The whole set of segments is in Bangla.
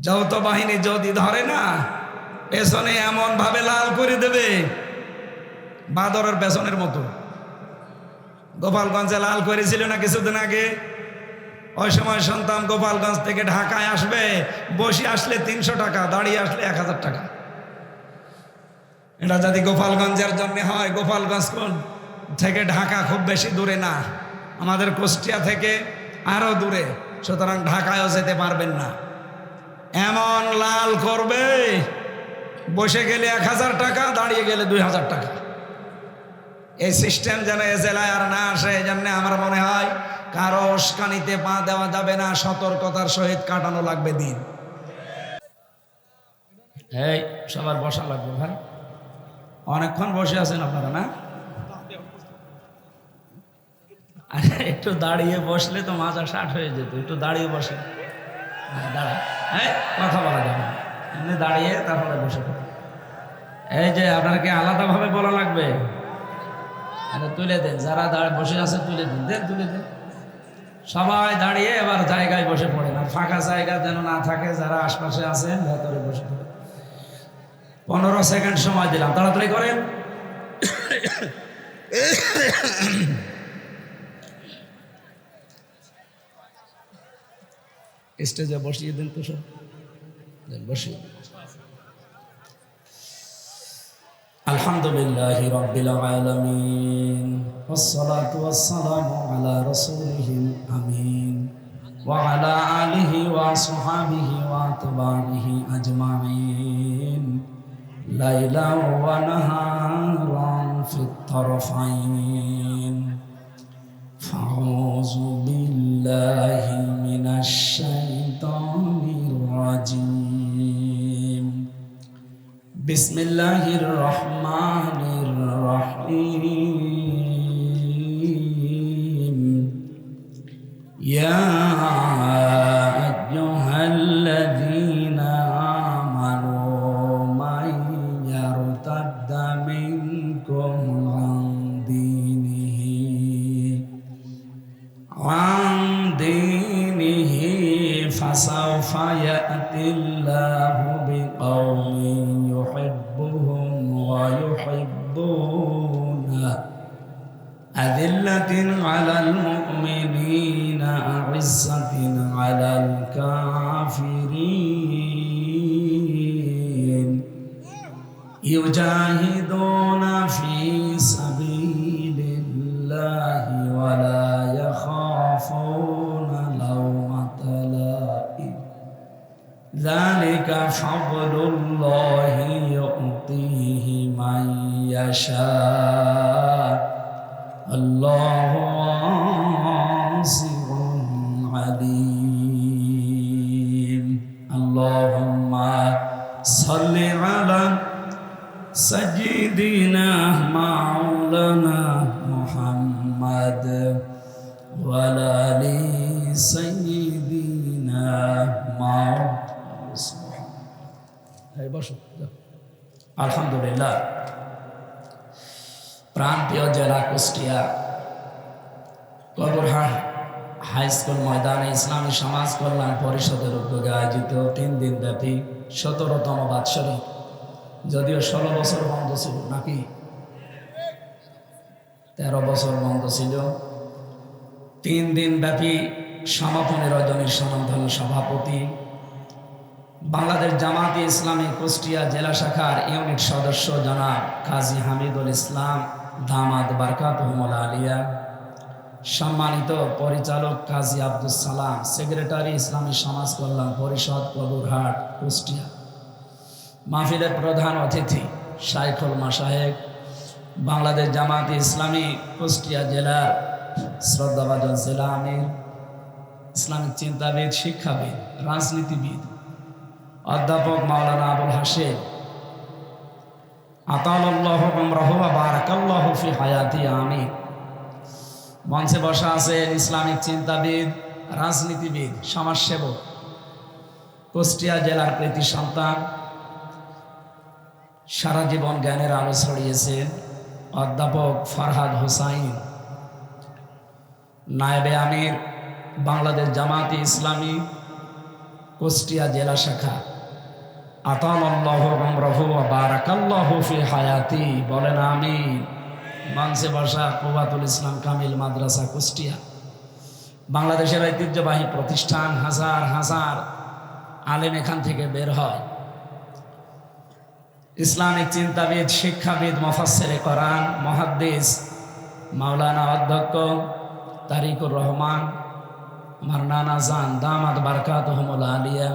যৌথ বাহিনী যদি ধরে না, পেছনে এমন ভাবে লাল করে দেবে বাদরের পেছনের মতো। গোপালগঞ্জে লাল করেছিল না কিছুদিন আগে? ওই সময় শুনতাম গোপালগঞ্জ থেকে ঢাকায় আসবে, বসে আসলে 300 টাকা, দাঁড়িয়ে আসলে 1000 টাকা। এটা যদি গোপালগঞ্জের জন্য হয়, গোপালগঞ্জ থেকে ঢাকা খুব বেশি দূরে না, আমাদের কুষ্টিয়া থেকে আরো দূরে, সুতরাং ঢাকায়ও যেতে পারবেন না। এমন লাল করবে, বসে গেলে 1000 টাকা, দাঁড়িয়ে গেলে 2000 টাকা। এই সিস্টেম যেন এ জেলায় আর না আসে, এই জন্য আমার মনে হয় কারো উস্কানিতে পা দেওয়া যাবে না, সতর্কতার সহিত কাটানো লাগবে দিন। এই সবার বসা লাগবে ভাই, অনেকক্ষণ বসে আছেন আপনারা না? আরে একটু দাঁড়িয়ে বসলে তো মাজা ষাট হয়ে যেত, একটু দাঁড়িয়ে বসে। দাঁড়া, হ্যাঁ কথা বলা যাবে না, এমনি দাঁড়িয়ে তারপরে বসে পড়ে। এই যে আপনাকে আলাদাভাবে বলা লাগবে, তুলে দেন, যারা বসে আছে তুলে দিন, তুলে দেন। সবাই দাঁড়িয়ে এবার জায়গায় বসে পড়েন, আর ফাঁকা জায়গা যেন না থাকে, যারা আশপাশে আছেন ভেতরে বসে পড়েন। 15 সেকেন্ড সময় দিলাম, তাড়াতাড়ি করেন। স্টেজে বসিয়ে দিন তো সব, বসিয়ে দিন। আলহামদুলিল্লাহি রাব্বিল আলামিন, ওয়াসসালাতু ওয়াসসালামু আলা রাসূলিহিল আমিন ওয়া আলা আলিহি ওয়া আসহাবিহি ওয়া আতবাইহি আজমাইন, লাইলান ওয়া নাহারান ফিত তারফাইন। ফাউযু বিল্লাহি মিনাশ শাইতানির রাজিম। বিসমিল্লাহির রহমানির রহিম। ইয়া আইয়ুহাল্লাযীনা আমানু মান ইয়ারতাদ্দা মিনকুম আন দীনিহি ফাসাওফা ইয়াতিল্লাহু বিকওমিন يحبهم ويحبونه أذلة على المؤمنين أعزة على الكافرين يجاهدون في سبيل الله ولا يخافون لومة لائم ذلك فضل الله يؤتيه من يشاء الله واسع عليم اللهم صل على سيدنا مولانا محمد وعلى آل سيدنا مولانا। আলহামদুলিল্লাহ, প্রাণপ্রিয় জেলা কুষ্টিয়া কবরহাট হাই স্কুল ময়দানে ইসলামী সমাজ কল্যাণ পরিষদের উদ্যোগে আয়োজিত 3 দিন ব্যাপী 17তম বাৎসরিক, যদিও 16 বছর বন্ধ ছিল, নাকি 13 বছর বন্ধ ছিল, 3 দিন ব্যাপী সমাপনী রজনীর সমাধান সভাপতি বাংলাদেশ জামাতে ইসলামী কুষ্টিয়া জেলা শাখার ইউনিট সদস্য জনাব কাজী হামিদুল ইসলাম দামাত বারকাতুহুল আলিয়া, সম্মানিত পরিচালক কাজী আব্দুল সালাম, সেক্রেটারি ইসলামী সমাজ কল্যাণ পরিষদ কবরহাট কুষ্টিয়া, মাহফিলের প্রধান অতিথি শাইখুল মাশায়েখ, বাংলাদেশ জামাতে ইসলামী কুষ্টিয়া জেলার শ্রদ্ধাভাজন জেলা আমির, ইসলামিক চিন্তাবিদ, শিক্ষাবিদ, রাজনীতিবিদ অধ্যাপক মাওলানা আবুল হাশেম আতালাল্লাহু উমরাহু ওয়া বারাকাল্লাহু ফি হায়াতি, আমিন। মঞ্চে বসা আছেন ইসলামিক চিন্তাবিদ, রাজনীতিবিদ, সমাজসেবক, কুষ্টিয়া জেলার কৃতি সন্তান, সারা জীবন জ্ঞানের আলো ছড়িয়েছেন অধ্যাপক ফরহাদ হোসাইন, নায়েবে আমির বাংলাদেশ জামাতে ইসলামী কুষ্টিয়া জেলা শাখা। আতানাল্লাহু উমরাহু ওয়া বারাকাল্লাহু ফি হায়াতি, বলেন আমিন। মঞ্চে বসা কুওয়াতুল ইসলাম কামিল মাদ্রাসা কুষ্টিয়া, বাংলাদেশের ঐতিহ্যবাহী প্রতিষ্ঠান। হাজার হাজার আলেম এখান থেকে বের হয়। ইসলামিক চিন্তাবিদ, শিক্ষাবিদ, মুফাসসিরে কোরআন, মুহাদ্দিস মাওলানা অধ্যক্ষ তারিকুর রহমান, আমার নানা জান দামাত বারকাতুহুমুল আলিয়া।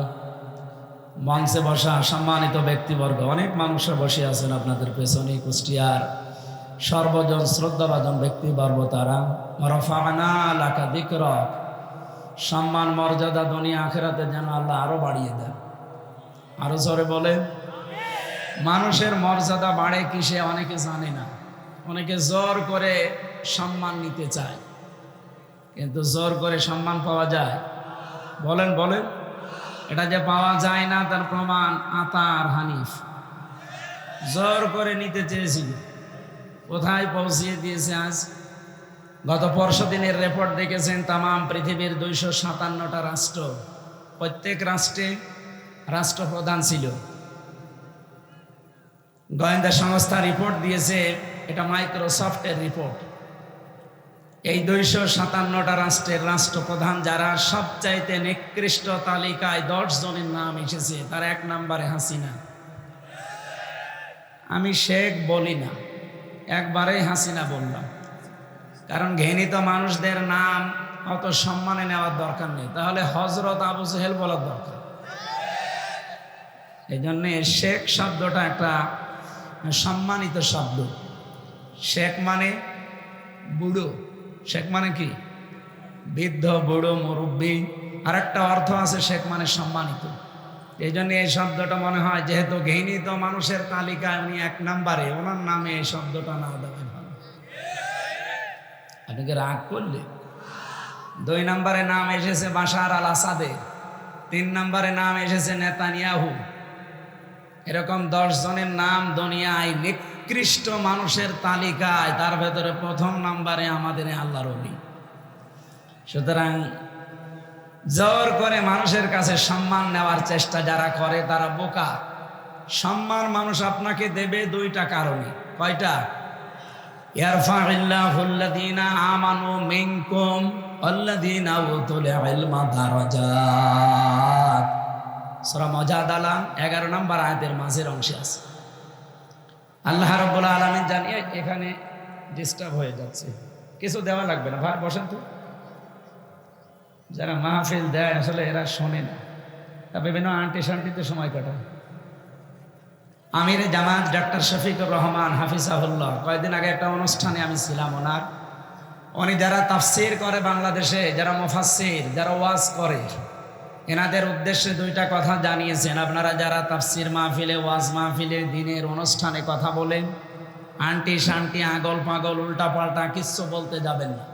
মঞ্চে বসা সম্মানিত ব্যক্তিবর্গ, অনেক মানুষ বসে আছেন আপনাদের পেছনে। কুষ্টিয়ার সর্বজন শ্রদ্ধাভাজন ব্যক্তিবর্গ তারা। রফা'না লাকা যিকরাক, সম্মান মর্যাদা দুনিয়া আখিরাতে যেন আল্লাহ আরো বাড়িয়ে দেন। আরো জোরে বলে। মানুষের মর্যাদা বাড়ে কিসে অনেকে জানে না। অনেকে জোর করে সম্মান নিতে চায়, কিন্তু জোর করে সম্মান পাওয়া যায়? বলেন বলেন। এটা যে পাওয়া যায় না তার প্রমাণ আতা আর হানিফ। জোর করে নিতে চেয়েছিল, কোথায় পৌঁছিয়ে দিয়েছে আজ। গত পরশু দিনের রিপোর্ট দেখেছেন, তামাম পৃথিবীর 257টা রাষ্ট্র, প্রত্যেক রাষ্ট্রে রাষ্ট্রপ্রধান ছিল। গোয়েন্দা সংস্থা রিপোর্ট দিয়েছে, এটা মাইক্রোসফটের রিপোর্ট। এই 257টা রাষ্ট্রের রাষ্ট্রপ্রধান যারা, সবচাইতে নিকৃষ্ট তালিকায় 10 জনের নাম এসেছে। তার 1 নম্বরে হাসিনা। আমি শেখ বলি না, একবারেই হাসিনা বললাম, কারণ ঘৃণিত মানুষদের নাম অত সম্মানে নেওয়ার দরকার নেই। তাহলে হযরত আবু জেহেল বলার দরকার। এই জন্য শেখ শব্দটা একটা সম্মানিত শব্দ। শেখ মানে বুড়ো। শেখ মানে কি? বৃদ্ধ, বুড়ো, মুরব্বী। আর একটা অর্থ আছে, শেখ মানে সম্মানিত। এই জন্য এই শব্দটা মনে হয় যেহেতু ঘৃণিত মানুষের তালিকায় উনি 1 নম্বরে, ওনার নামে এই শব্দটা না দেওয়াই ভালো। আপনাকে রাগ করলে 2 নম্বরে নাম এসেছে বাশার আল আসাদের, 3 নম্বরে নাম এসেছে নেতানিয়াহু। এরকম 10 জনের নাম দুনিয়ায় নিকৃষ্ট মানুষের তালিকায়, তার ভেতরে 1ম নম্বরে আমাদের আল্লাহর ওলি। সুতরাং জোর করে মানুষের কাছে সম্মান নেওয়ার চেষ্টা যারা করে তারা বোকা। সম্মান মানুষ আপনাকে দেবে 2টা কারণে। কয়টা? ইয়ারফা'িল্লাহুল্লাযীনা আমানু মিনকুম ওয়াল্লাযীনা উতুল ইলমা দারাজাত। সূরা মুজাদালা 11 নম্বর আয়াতের মাঝের অংশে আছে। আল্লাহ রাব্বুল আলামিন জানিয়ে, এখানে ডিস্টার্ব হয়ে যাচ্ছে, কিছু দেওয়া লাগবে না, ভাই বসেন তো। যারা মাহফিল দেয় আসলে এরা শোনে না, তা বিভিন্ন আন্টি শান্তিতে সময় কাটায়। আমিরে জামাত ডাক্তার শফিকুর রহমান হাফিজাহুল্লাহ, কয়েকদিন আগে একটা অনুষ্ঠানে আমি ছিলাম ওনার। উনি যারা তাফসীর করে বাংলাদেশে, যারা মুফাসসির, যারা ওয়াজ করে, এনাদের উদ্দেশ্যে 2টা কথা জানিয়েছেন। আপনারা যারা তাফসীর মাহফিলে, ওয়াজ মাহফিলে, দিনের অনুষ্ঠানে কথা বলেন, আন্টি শান্তি, আগল পাগল, উল্টা পাল্টা কিচ্ছু বলতে যাবেন না।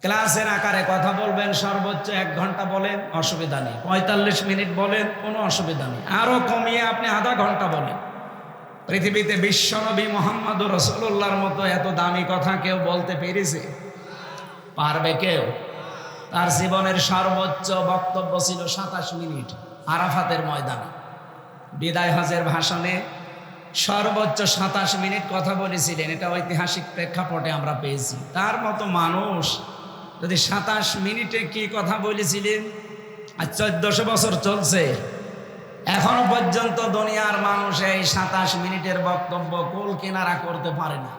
ক্লাসের আকারে কথা বলবেন, সর্বোচ্চ 1 ঘন্টা বলেন, অসুবিধা নেই। 45 মিনিট বলেন, কোনো অসুবিধা নেই। আরো কমিয়ে আপনি আধা ঘন্টা বলেন। পৃথিবীতে বিশ্বনবী মুহাম্মদুর রাসূলুল্লাহর মতো এত দামি কথা কেউ বলতে পেরেছে? পারবে কেউ? তার জীবনের সর্বোচ্চ বক্তব্য ছিল 27 মিনিট আরাফাতের ময়দানে। বিদায় হজের ভাষণে সর্বোচ্চ 27 মিনিট কথা বলেছিলেন। এটা ঐতিহাসিক প্রেক্ষাপটে আমরা পেয়েছি। তার মতো মানুষ যদি 27 মিনিটে কি কথা বলেছিলেন, আর 1400 বছর চলছে, এখনো পর্যন্ত দুনিয়ার মানুষ এই 27 মিনিটের বক্তব্য কুল কিনারা করতে পারে না,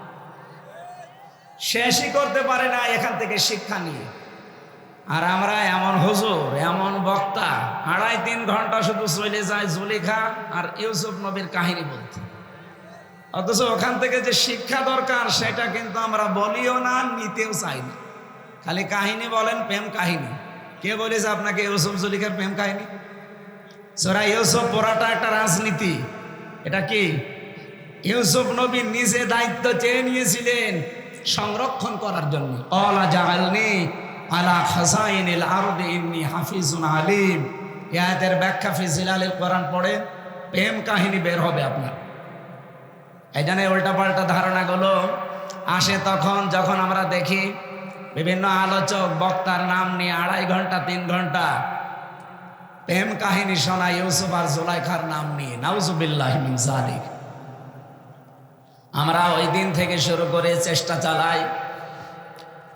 শেষই করতে পারে না এখান থেকে শিক্ষা নিয়ে। আর আমরা এমন হুজুর, এমন বক্তা, 2.5-3 ঘন্টা শুধু চলে যায় জুলেখা আর ইউসুফ নবীর কাহিনী বলতে। অথচ ওখান থেকে যে শিক্ষা দরকার সেটা কিন্তু আমরা বলিও না, নিতেও চাই না। খালি কাহিনী বলেন, প্রেম কাহিনী। কে বলেছে আপনাকে ইউসুফ জুলেখার প্রেম কাহিনী? সূরা ইউসুফ পড়াটা একটা রাজনীতি। এটা কি? ইউসুফ নবী নিজে দায়িত্ব চেয়ে নিয়েছিলেন সংরক্ষণ করার জন্য। ক্বালা জাআলনি আলা খাযাইনিল আরদি ইন্নী হাফিজুন আলিম। এই আয়াতের ব্যাখ্যা ফি জিলালিল কোরআন পড়ে প্রেম কাহিনী বের হবে আপনার। এই জন্য উল্টাপাল্টা ধারণাগুলো আসে তখন যখন আমরা দেখি বিভিন্ন আলোচক বক্তার নাম নিয়ে 2.5 ঘন্টা 3 ঘন্টা প্রেম কাহিনী শোনা ইউসুফ আর জুলাইখার নাম নিয়ে, নাউজুবিল্লাহি মিন যালিক। আমরা ওই দিন থেকে শুরু করে চেষ্টা চালাই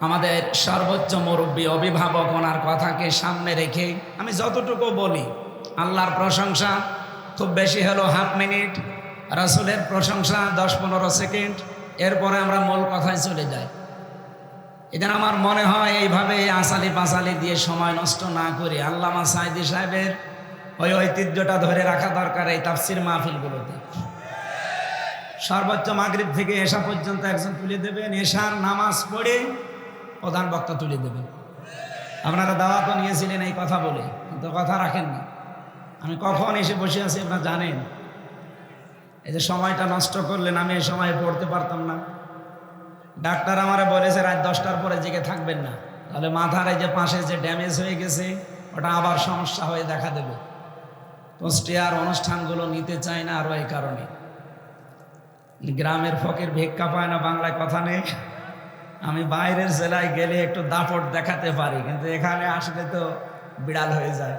আমাদের সর্বোচ্চ মুরব্বী অভিভাবক ওনার কথাকে সামনে রেখে আমি যতটুকু বলি, আল্লাহর প্রশংসা খুব বেশি হলো হাফ মিনিট, রাসূলের প্রশংসা 10-15 সেকেন্ড, এরপরে আমরা মূল কথায় চলে যাই। এদের আমার মনে হয় এইভাবে আসালি পাসালি দিয়ে সময় নষ্ট না করে আল্লামা সাঈদী সাহেবের ওই ঐতিহ্যটা ধরে রাখা দরকার এই তাফসির মাহফিলগুলোতে। সর্বোচ্চ মাগরিব থেকে এশা পর্যন্ত একজন তুলে দেবেন, এশার নামাজ পড়ে প্রধান বক্তা তুলে দেবেন। আপনারা দাওয়াতও নিয়েছিলেন এই কথা বলে, কিন্তু কথা রাখেননি। আমি কখন এসে বসে আছি আপনারা জানেন। এই যে সময়টা নষ্ট করলেন, আমি এই সময় পড়তে পারতাম না। ডাক্তার আমারে বলেছে রাত 10টার পরে জেগে থাকবেন না, তাহলে মাথার এই যে পাশে যে ড্যামেজ হয়ে গেছে ওটা আবার সমস্যা হয়ে দেখা দেবে। কুষ্টিয়ার অনুষ্ঠানগুলো নিতে চায় না আরও এই কারণে। গ্রামের ফকির ভিক্ষা পায় না, বাংলায় কথা নেই। আমি বাইরের জেলায় গেলে একটু দাপট দেখাতে পারি, কিন্তু এখানে আসলে তো বিড়াল হয়ে যায়।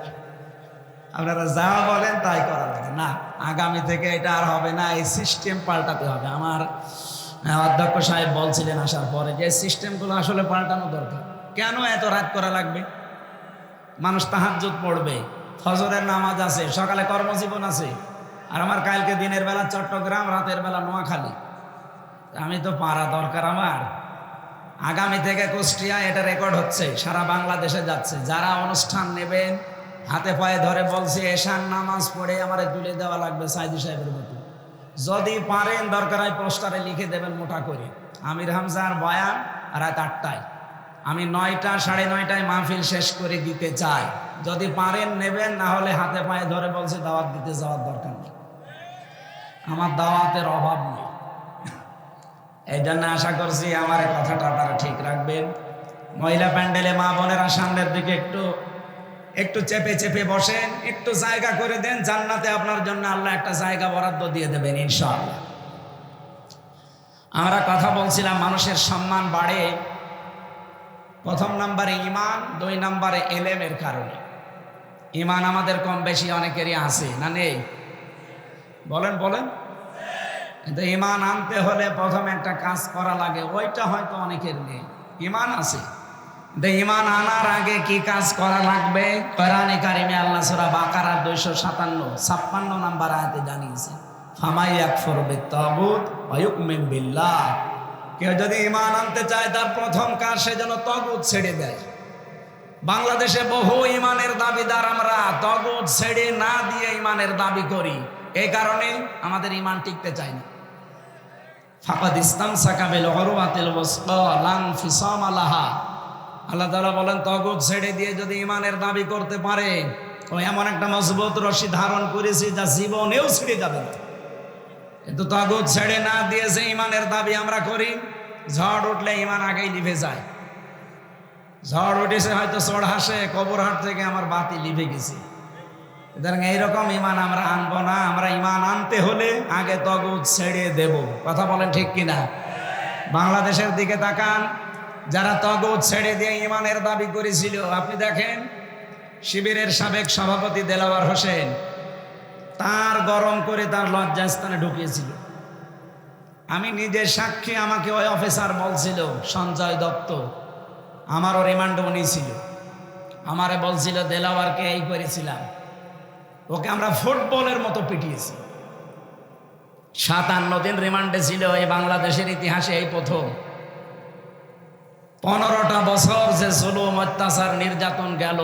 আপনারা যা বলেন তাই করা লাগে না। আগামী থেকে এটা আর হবে না, এই সিস্টেম পাল্টাতে হবে। আমার অধ্যক্ষ সাহেব বলছিলেন আসার পরে যে সিস্টেমগুলো আসলে পাল্টানো দরকার। কেন এত রাত করা লাগবে? মানুষ তাহাজ্জুদ পড়বে, ফজরের নামাজ আছে, সকালে কর্মজীবন আছে। আর আমার কালকে দিনের বেলা চট্টগ্রাম, রাতের বেলা নোয়াখালী। আমি তো পারা দরকার আমার। আগামী থেকে কুষ্টিয়া এটা রেকর্ড হচ্ছে, সারা বাংলাদেশে যাচ্ছে। যারা অনুষ্ঠান নেবেন হাতে পায়ে ধরে বলছি এশার নামাজ পড়ে আমার তুলে দেওয়া লাগবে সাঈদী সাহেবের মতো। যদি পারেন দরকার হয় পোস্টারে লিখে দেবেন মোটা করে, আমির হামজার বয়ান রাত 8টায়, আমি 9টা 9:30টায় মাহফিল শেষ করে দিতে চাই। যদি পারেন নেবেন, না হলে হাতে পায়ে ধরে বলছে দাওয়াত দিতে যাওয়ার দরকার নেই। আমার দাওয়াতের অভাব নেই। এই জন্য আশা করছি আমার এই কথাটা আপনারা ঠিক রাখবেন। মহিলা প্যান্ডেলে মা বোনেরা সামনের দিকে একটু চেপে চেপে বসেন, একটু জায়গা করে দেন। জান্নাতে আপনার জন্য আল্লাহ একটা জায়গা বরাদ্দ দিয়ে দেবেন ইনশাআল্লাহ। আমরা কথা বলছিলাম মানুষের সম্মান বাড়ে প্রথম নম্বরে ঈমান, 2 নম্বরে ইলমের কারণে। ঈমান আমাদের কম বেশি অনেকেরই আছে না নেই? বলেন বলেন। কিন্তু ঈমান আনতে হলে প্রথম একটা কাজ করা লাগে, ওইটা হয়তো অনেকের নেই। ঈমান আছে, ঈমান আনার আগে কি কাজ করা লাগবে? কোরআনে কারিমে আল্লাহ সূরা বাকারা 257-56 নম্বর আয়াতে জানিয়েছে, ফামাই ইয়াকফুর বিত-তাগুত ওয়া ইউমিন বিল্লাহ। কেউ যদি ঈমান আনতে চায় তার প্রথম কাজ সে যেন তাগুত ছেড়ে দেয়। বাংলাদেশে বহু ঈমানের দাবিদার আমরা তাগুত ছেড়ে না দিয়ে ঈমানের দাবি করি, এই কারণে আমাদের ঈমান টিকতে চায় না। ফাকাদ ইসতামসাকা বিল উরওয়াতিল ওয়াসকা লা ইনফিসামা লাহা। আল্লাহ তাআলা বলেন তাগুত ছেড়ে দিয়ে যদি ঈমানের দাবি করতে পারে, ও এমন একটা মজবুত রশি ধারণ করেছে যা জীবনেও ছিঁড়ে যাবে না। কিন্তু তাগুত ছেড়ে না দিয়ে যে ঈমানের দাবি আমরা করি, ঝড় উঠলে ঈমান আগেই লিভে যায়। ঝড় উঠেছে হয়তো চড়হাসে কবরহাট থেকে আমার বাতি লিভে গেছে। সুতরাং এইরকম ঈমান আমরা আনবো না। আমরা ঈমান আনতে হলে আগে তাগুত ছেড়ে দেব। কথা বলেন ঠিক কিনা? বাংলাদেশের দিকে তাকান, যারা তাগুত ছেড়ে দিয়ে ঈমানের দাবি করেছিল, আপনি দেখেন শিবিরের সাবেক সভাপতি দেলাওয়ার হোসেন তার গরম করে তার লজ্জাস্থানে ঢুকিয়েছিল। আমি নিজে সাক্ষী, আমাকে ওই অফিসার বলছিল, সঞ্জয় দত্ত, আমারও রিমান্ডে উনি ছিল, আমারে বলছিল দেলাওয়ারকে এই করেছিলাম, ওকে আমরা ফুটবলের মতো পিটিয়েছি। 57 দিন রিমান্ডে ছিল। এই বাংলাদেশের ইতিহাসে এই প্রথম। 15টা বছর যে জুলুম অত্যাচার নির্যাতন গেল,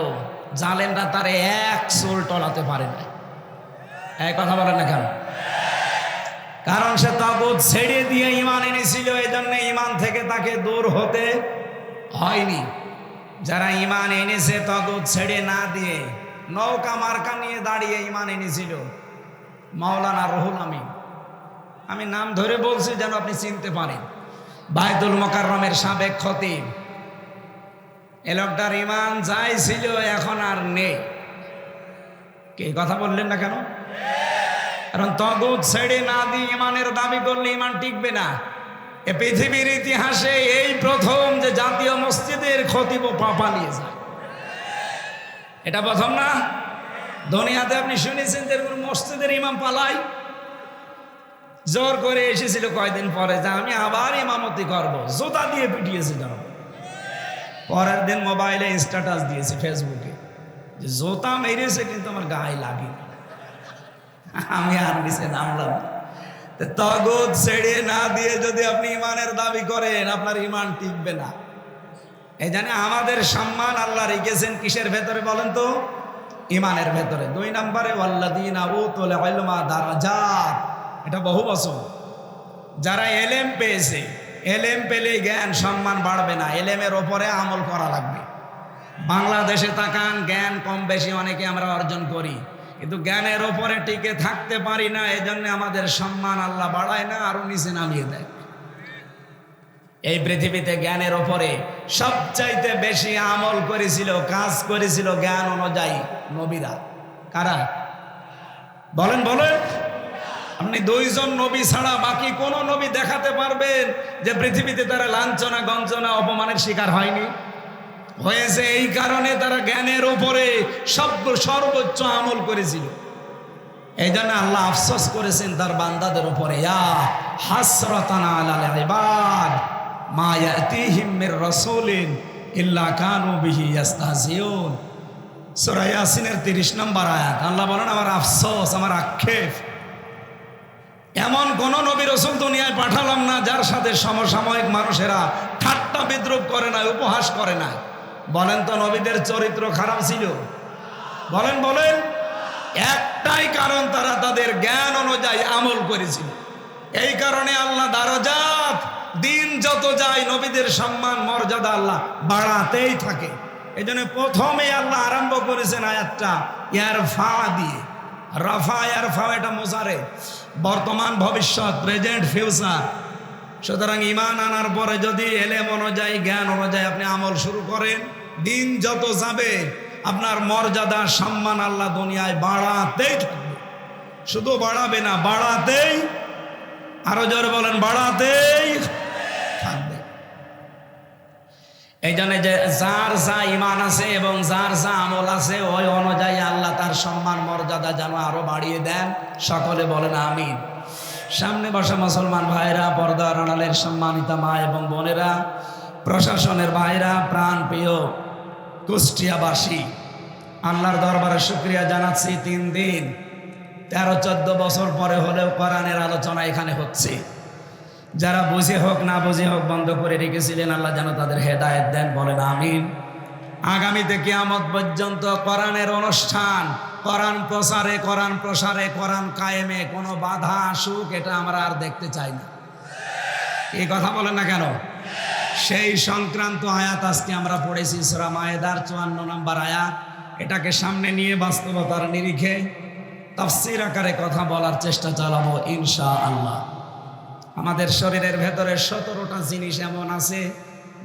জালেমরা তারে এক চুল টলাতে পারে না। এই কথা বলেন না কেন? কারণ সে তাগুত ছেড়ে দিয়ে ঈমান এনেছিল, এই জন্য ঈমান থেকে তাকে দূর হতে হয়নি। যারা ঈমান এনেছে তাগুত ছেড়ে না দিয়ে নৌকা মার্কা নিয়ে দাঁড়িয়ে ঈমান এনেছিল, মাওলানা রুহুল আমিন, আমি নাম ধরে বলছি যেন আপনি চিনতে পারেন, বায়তুল মোকাররমের সাবেক খতিব। এ লোকটার ঈমান যাই ছিল এখন আর নেই। কে কথা বললেন না কেন? কারণ তাগুত ছেড়ে না দিয়ে ঈমানের দাবি করলে ঈমান টিকবে না। এ পৃথিবীর ইতিহাসে এই প্রথম যে জাতীয় মসজিদের খতিব পালিয়ে যায়। এটা প্রথম না? দুনিয়াতে আপনি শুনেছেন যে মসজিদের ইমাম পালাই, জোর করে এসেছিল কয়দিন পরে যে আমি আবার ইমামতি করব, জুতা দিয়ে পিটিয়েছে জনক। পরের দিন মোবাইলে স্ট্যাটাস দিয়েছে ফেসবুকে যে জুতা মেরেছে কিন্তু আমার গায়ে লাগে, আমি আর নিচে নামলাম। তগুত ছেড়ে না দিয়ে যদি আপনি ইমানের দাবি করেন, আপনার ইমান টিকবে না। এই জানে আমাদের সম্মান আল্লাহ রেখেছেন কিসের ভেতরে বলেন তো? ইমানের ভেতরে। 2 নম্বরে ওয়াল্লাযীনা উতুল ইলমা দারাজাত, এটা বহু বছর যারা এলেম পেয়েছে, এলেম পেলে জ্ঞান সম্মান বাড়বে না, এলেমের ওপরে আমল করা লাগবে। বাংলাদেশে তাকান, জ্ঞান কম বেশি অনেকে আমরা অর্জন করি, কিন্তু জ্ঞানের ওপরে টিকে থাকতে পারি না। এজন্য আমাদের সম্মান আল্লাহ বাড়ায় না, আরো নিচে নামিয়ে দেয়। এই পৃথিবীতে জ্ঞানের ওপরে সবচাইতে বেশি আমল করেছিল, কাজ করেছিল জ্ঞান অনুযায়ী নবীরা। কারা? বলেন বলেন। আপনি 2 জন নবী ছাড়া বাকি কোন নবী দেখাতে পারবেন যে পৃথিবীতে তারা লাঞ্ছনা গঞ্জনা অপমানের শিকার হয়নি? হয়েছে। এই কারণে তারা জ্ঞানের উপরে সর্বোচ্চ আমল করেছিল। এই জন্য আল্লাহ আফসোস করেছেন তার বান্দাদের উপরে, ইয়া হাসরাতান আলাল ইবাদ মা ইয়াতিহিম মির রাসূলিন ইল্লা কানু বিহি ইস্তাহজিউন। সূরা ইয়াসিনের 30 নম্বর আয়াত। আল্লাহ বলেন আমার আফসোস, আমার আক্ষেপ, এমন কোন নবী রাসূল দুনিয়ায় পাঠালাম না যার সাথে সমসাময়িক মানুষেরা ঠাট্টা বিদ্রুপ করে না, উপহাস করে না। বলেন তো নবীদের চরিত্র খারাপ ছিল? বলেন বলেন। একটাই কারণ, তারা তাদের জ্ঞান অনুযায়ী আমল করেছিল। এই কারণে আল্লাহ দারাজাত, দিন যত যায় নবীদের সম্মান মর্যাদা আল্লাহ বাড়াতেই থাকে। এই জন্য প্রথমে আল্লাহ আরম্ভ করেছেন আয়াতটা ইয়ারফা দিয়ে। রাফা ইয়ারফা এটা মুজারে, বর্তমান ভবিষ্যৎ, প্রেজেন্ট ফিউচার। সুতরাং ইমান আনার পরে যদি এলেম অনুযায়ী জ্ঞান অনুযায়ী আপনি আমল শুরু করেন, দিন যত যাবে আপনার মর্যাদা সম্মান আল্লাহ দুনিয়ায় বাড়াতেই থাকবে। শুধু বাড়াবে না, বাড়াতেই, আরো জোরে বলেন, বাড়াতেই থাকবে। এই জন্য যে যার যা ইমান আছে এবং যার যা আমল আছে ওই অনুযায়ী আল্লাহ তার সম্মান মর্যাদা যেন আরো বাড়িয়ে দেন। সকলে বলেন আমিন। সামনে বসা মুসলমান ভাইরা, পর্দার আড়ালের সম্মানিতা মা এবং বোনেরা, প্রশাসনের ভাইরা, প্রাণ প্রিয় কুষ্টিয়াবাসী, আল্লাহর দরবারে শুকরিয়া জানাচ্ছি। 3 দিন 13-14 বছর পরে হলেও কোরআনের আলোচনা এখানে হচ্ছে। যারা বুঝে হোক না বুঝে হোক বন্ধ করে রেখেছিলেন, আল্লাহ যেন তাদের হেদায়েত দেন। বলেন আমিন। আগামীতে কিয়ামত পর্যন্ত কোরআনের অনুষ্ঠান, কোরআন প্রচারে, কোরআন প্রসারে, কোরআন কায়েমে কোনো বাধা আসুক, এটা আমরা আর দেখতে চাই না। এই কথা বলেন না কেন? সেই সংক্রান্ত আয়াত আজকে আমরা পড়েছি সূরা মায়েদার 54 নম্বর আয়াত। এটাকে সামনে নিয়ে বাস্তবতার নিরিখে তাফসীর আকারে কথা বলার চেষ্টা চালাবো ইনশাআল্লাহ। আমাদের শরীরের ভেতরে 17টা জিনিস এমন আছে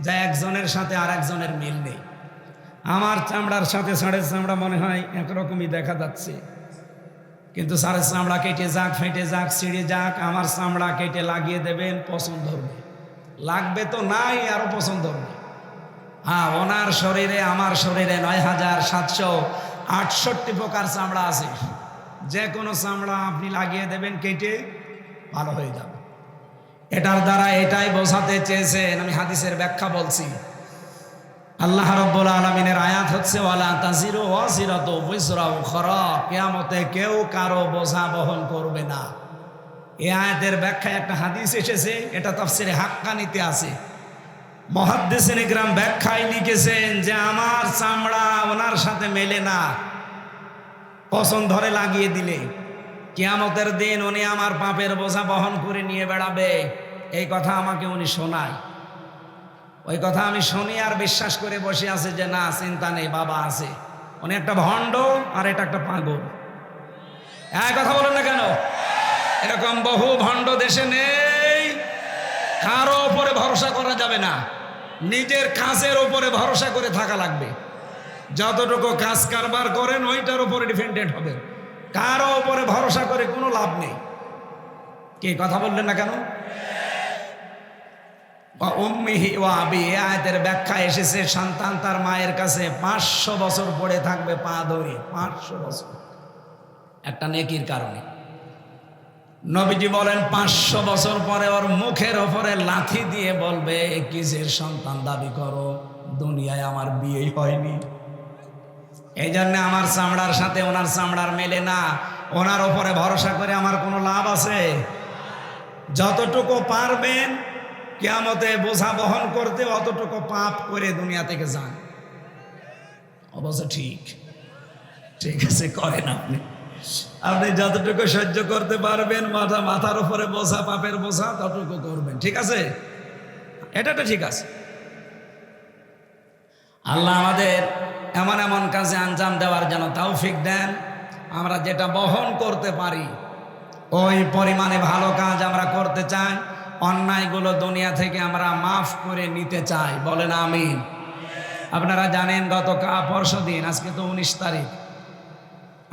যা একজনের সাথে আর একজনের মিল নেই। আমার চামড়ার সাথে ষাঁড়ের চামড়া মনে হয় একরকমই দেখা যাচ্ছে, কিন্তু ষাঁড়ের চামড়া কেটে যাক, ফেটে যাক, ছিঁড়ে যাক, আমার চামড়া কেটে লাগিয়ে দেবেন, পছন্দ হবে। লাগবে তো নাই, আরো পছন্দ হবে। হ্যাঁ, ওনার শরীরে আমার শরীরে 9768 প্রকার চামড়া আছে। যে কোনো চামড়া আপনি লাগিয়ে দেবেন, কেটে ভালো হয়ে যাবে। এটার দ্বারা এটাই বোঝাতে চেয়েছেন, আমি হাদিসের ব্যাখ্যা বলছি। আল্লাহ রাব্বুল আলামিনের আয়াত হচ্ছে ওয়ালা তাজিরু ওয়াজিরাতু বিজরা উখরা, কিয়ামতে কেউ কারো বোঝা বহন করবে না। এই আয়াতের ব্যাখ্যায় একটা হাদিস এসেছে, এটা তাফসিরে হাক্কানিতে আছে। মুহাদ্দিসিন ইকরাম ব্যাখ্যায় লিখেছেন যে আমার চামড়া ওনার সাথে মেলে না, পছন্দ ধরে লাগিয়ে দিলে কিয়ামতের দিন উনি আমার পাপের বোঝা বহন করে নিয়ে বেড়াবে। এই কথা আমাকে উনি শোনায়। ওই কথা আমি শুনি আর বিশ্বাস করে বসে আছে যে না, চিন্তা নেই, বাবা আছে। উনি একটা ভণ্ড আর এটা একটা পাগল। এই কথা বলেন না কেন? এরকম বহু ভণ্ড দেশে নেই। কারো উপরে ভরসা করা যাবে না, নিজের কাজের উপরে ভরসা করে থাকা লাগবে। যতটুকু কাজ কারবার করেন ওইটার উপরে ডিপেন্ডেন্ট হবে, কারো উপরে ভরসা করে কোনো লাভ নেই। কি কথা বললেন না কেন? উম্মিহি ওয়া আবি, আয়াতের ব্যাখ্যা এসেছে সন্তান তার মায়ের কাছে 500 বছর পড়ে থাকবে পা ধরে, 500 বছর। একটা নেকির কারণে। নবীজি বলেন 500 বছর পরে ওর মুখের ওপরে লাথি দিয়ে বলবে কিসের সন্তান দাবি করো, দুনিয়ায় আমার বিয়েই হয়নি। এই জন্য আমার চামড়ার সাথে ওনার চামড়ার মেলে না, ওনার ওপরে ভরসা করে আমার কোনো লাভ আছে? যতটুকু পারবেন কিয়ামতে বোঝা বহন করতে অতটুকু পাপ করে দুনিয়া থেকে যান। অবশ্য ঠিক ঠিক আছে, করেন আপনি। আপনি যতটুকু সহ্য করতে পারবেন, মাথার উপরে বোঝা, পাপের বোঝা, ততটুকু করবেন, ঠিক আছে? এটা তো ঠিক আছে। আল্লাহ আমাদের এমন এমন কাজে আঞ্জাম দেওয়ার যেন তৌফিক দেন, আমরা যেটা বহন করতে পারি ওই পরিমাণে ভালো কাজ আমরা করতে চাই। অন্যায়গুলো দুনিয়া থেকে আমরা মাফ করে নিতে চাই, বলেন আমিন। আপনারা জানেন পরশু দিন, আজকে তো 19 তারিখ,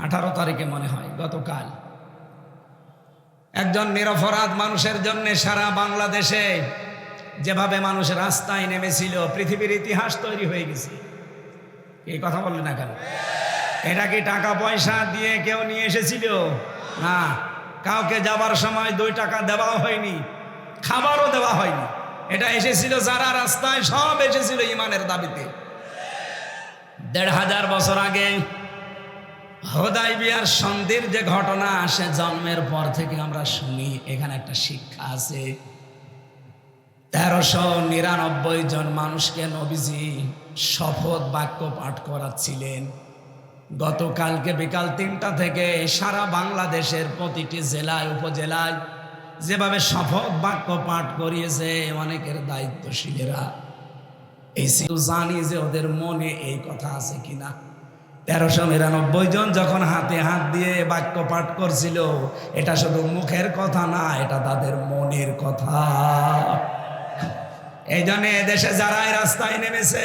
18 তারিখে মনে হয় গতকাল, একজন নিরপরাধ মানুষের জন্য সারা বাংলাদেশে যেভাবে মানুষ রাস্তায় নেমেছিল, পৃথিবীর ইতিহাস তৈরি হয়ে গেছে। এই কথা বললেন না কেন? এটা কি টাকা পয়সা দিয়ে কেউ নিয়ে এসেছিল? না, কাউকে যাবার সময় 2 টাকা দেওয়া হয়নি, খাবারও দেওয়া হয়নি। এটা এসেছিল যারা রাস্তায়, সব এসেছিল ইমানের দাবিতে। 1500 বছর আগে হুদায়বিয়ার সন্ধির যে ঘটনা, সে জন্মের পর থেকে আমরা শুনি। এখানে একটা শিক্ষা আছে। 1399 জন মানুষকে নবীজি শপথ বাক্য পাঠ করাচ্ছিলেন। গতকালকে বিকাল 3টা থেকে সারা বাংলাদেশের প্রতিটি জেলায় উপজেলায় যেভাবে শপথ বাক্য পাঠ করিয়েছে অনেকের দায়িত্বশীলেরা, এই জানি যে ওদের মনে এই কথা আছে কিনা। 1399 জন যখন হাতে হাত দিয়ে বাক্য পাঠ করছিল, এটা শুধু মুখের কথা না, এটা তাদের মনের কথা। এই জন্য এদেশে যারা এই রাস্তায় নেমেছে,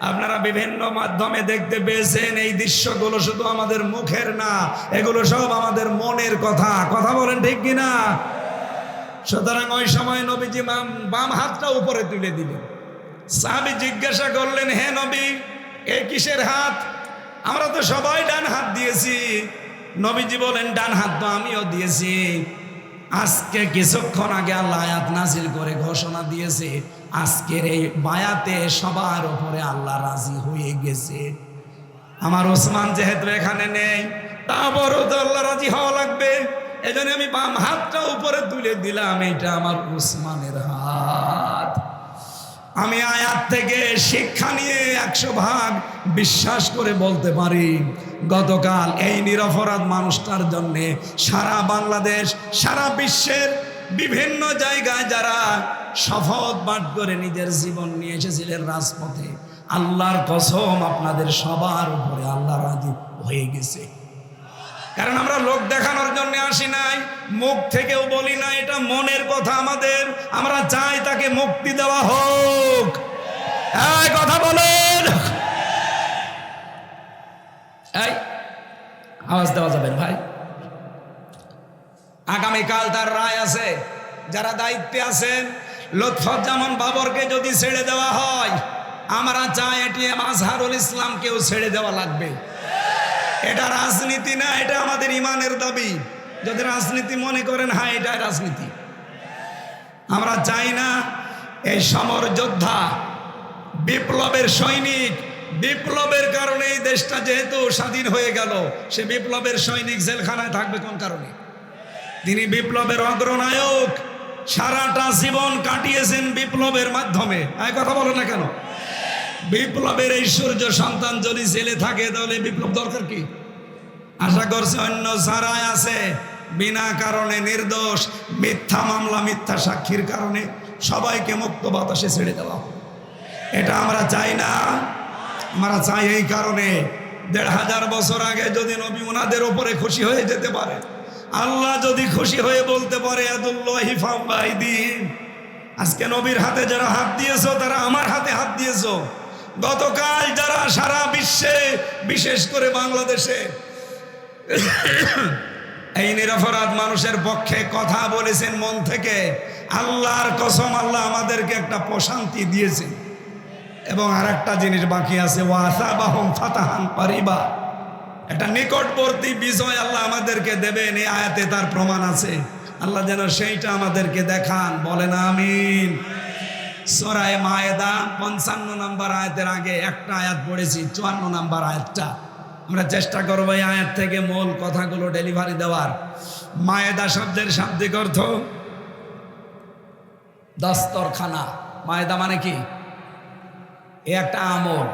আপনারা বিভিন্ন মাধ্যমে দেখতে পেয়েছেন, এই দৃশ্যগুলো শুধু আমাদের মুখের না, এগুলো সব আমাদের মনের কথা। কথা বলেন ঠিক কিনা? সুতরাং ওই সময় নবীজি বাম হাতটা উপরে তুলে দিলেন। সাহাবী জিজ্ঞাসা করলেন, হে নবী, এই কিসের হাত? আমরা তো সবাই ডান হাত দিয়েছি। নবীজি বলেন, ডান হাত তো আমিও দিয়েছি। আজকে কিছুক্ষণ আগে আল্লাহ আয়াত নাজিল করে ঘোষণা দিয়েছে, আজকের এই বায়াতে সবার উপরে আল্লাহ রাজি হয়ে গেছে। আমার ওসমান যেহেতু এখানে নেই, তারপরও তো আল্লাহ রাজি হওয়া লাগবে। এই জন্য আমি বাম হাতটা উপরে তুলে দিলাম, এটা আমার ওসমানের হাত। আমি আয়াত থেকে শিক্ষা নিয়ে 100% বিশ্বাস করে বলতে পারি, গতকাল এই নিরপরাধ মানুষটার জন্য সারা বাংলাদেশ, সারা বিশ্বের বিভিন্ন জায়গায় যারা শপথ পাঠ করে নিজের জীবন নিয়ে এসেছিলেন রাজপথে, আল্লাহর কসম আপনাদের সবার উপরে আল্লাহ রাজি হয়ে গেছে। কারণ আমরা লোক দেখানোর জন্য আসি নাই, মুখ থেকেও বলি না, এটা মনের কথা আমাদের। আমরা চাই তাকে মুক্তি দেওয়া হোক। এই কথা বলেন, এই আওয়াজ দেওয়া যাবেন ভাই। আগামীকাল তার রায় আছে। যারা দায়িত্বে আছেন, লুৎফুজ্জামান বাবরকে যদি ছেড়ে দেওয়া হয়, আমরা চাই এটিএম আজহারুল ইসলামকেও ছেড়ে দেওয়া লাগবে। এটা রাজনীতি না, এটা আমাদের ইমানের দাবি। যদি রাজনীতি মনে করেন, হ্যাঁ এটা রাজনীতি। আমরা চাই না এই সমর যোদ্ধা, বিপ্লবের সৈনিক, বিপ্লবের কারণে এই দেশটা যেহেতু স্বাধীন হয়ে গেল, সে বিপ্লবের সৈনিক জেলখানায় থাকবে কোন কারণে? তিনি বিপ্লবের অগ্রনায়ক, সারাটা জীবন কাটিয়েছেন বিপ্লবের মাধ্যমে। এই কথা বলো না কেন? বিপ্লবের এই সূর্য সন্তান যদি জেলে থাকে, তাহলে বিপ্লব দরকার কি? আশা করছে অন্য যারাই আছে বিনা কারণে নির্দোষ, মিথ্যা মামলা, মিথ্যা সাক্ষীর কারণে সবাইকে মুক্ত বাতাসে ছেড়ে দেওয়া। এটা আমরা চাই না। আমরা চাই এই কারণে 1500 বছর আগে যদি নবী ওনাদের উপরে খুশি হয়ে যেতে পারে, আল্লাহ যদি খুশি হয়ে বলতে পারে, আদুল্লাহি ফাওয়াইদিন, আজকে নবীর হাতে যারা হাত দিয়েছো, তারা আমার হাতে হাত দিয়েছো। গতকাল যারা সারা বিশ্বে, বিশেষ করে বাংলাদেশে এই নিরপরাধ মানুষের পক্ষে কথা বলেছেন মন থেকে, আল্লাহর কসম, আল্লাহ আমাদেরকে একটা প্রশান্তি দিয়েছে। এবং আর একটা জিনিস বাকি আছে, ওয়াসাবাহুম ফাতাহান কারিবা, একটা নিকটবর্তী বিষয় আল্লাহ আমাদেরকে দেবেন, এই আয়াতে তার প্রমাণ আছে। আল্লাহ যেন সেইটা আমাদেরকে দেখান, বলেন আমিন। সূরা মায়েদা 55 নম্বর আয়াতের আগে একটা আয়াত পড়েছি, 54 নম্বর আয়াতটা। আমরা চেষ্টা করবো এই আয়াত থেকে মূল কথাগুলো ডেলিভারি দেওয়ার। মায়েদা শব্দের শাব্দিক অর্থ দস্তরখানা। মায়েদা মানে কি? এ একটা আমল।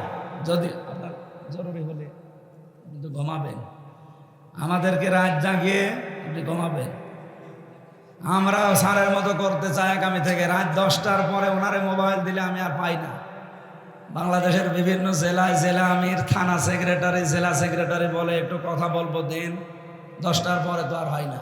যদি আপনার জরুরি হলে কিন্তু ঘুমাবেন, আমাদেরকে রাত জাগিয়ে আপনি ঘুমাবেন। আমরা সারের মতো করতে চাই আগামী থেকে। রাত 10টার পরে ওনারে মোবাইল দিলে আমি আর পাই না। বাংলাদেশের বিভিন্ন জেলায় জেলা আমির, থানা সেক্রেটারি, জেলা সেক্রেটারি বলে একটু কথা বলবো দিন, 10টার পরে তো আর হয় না।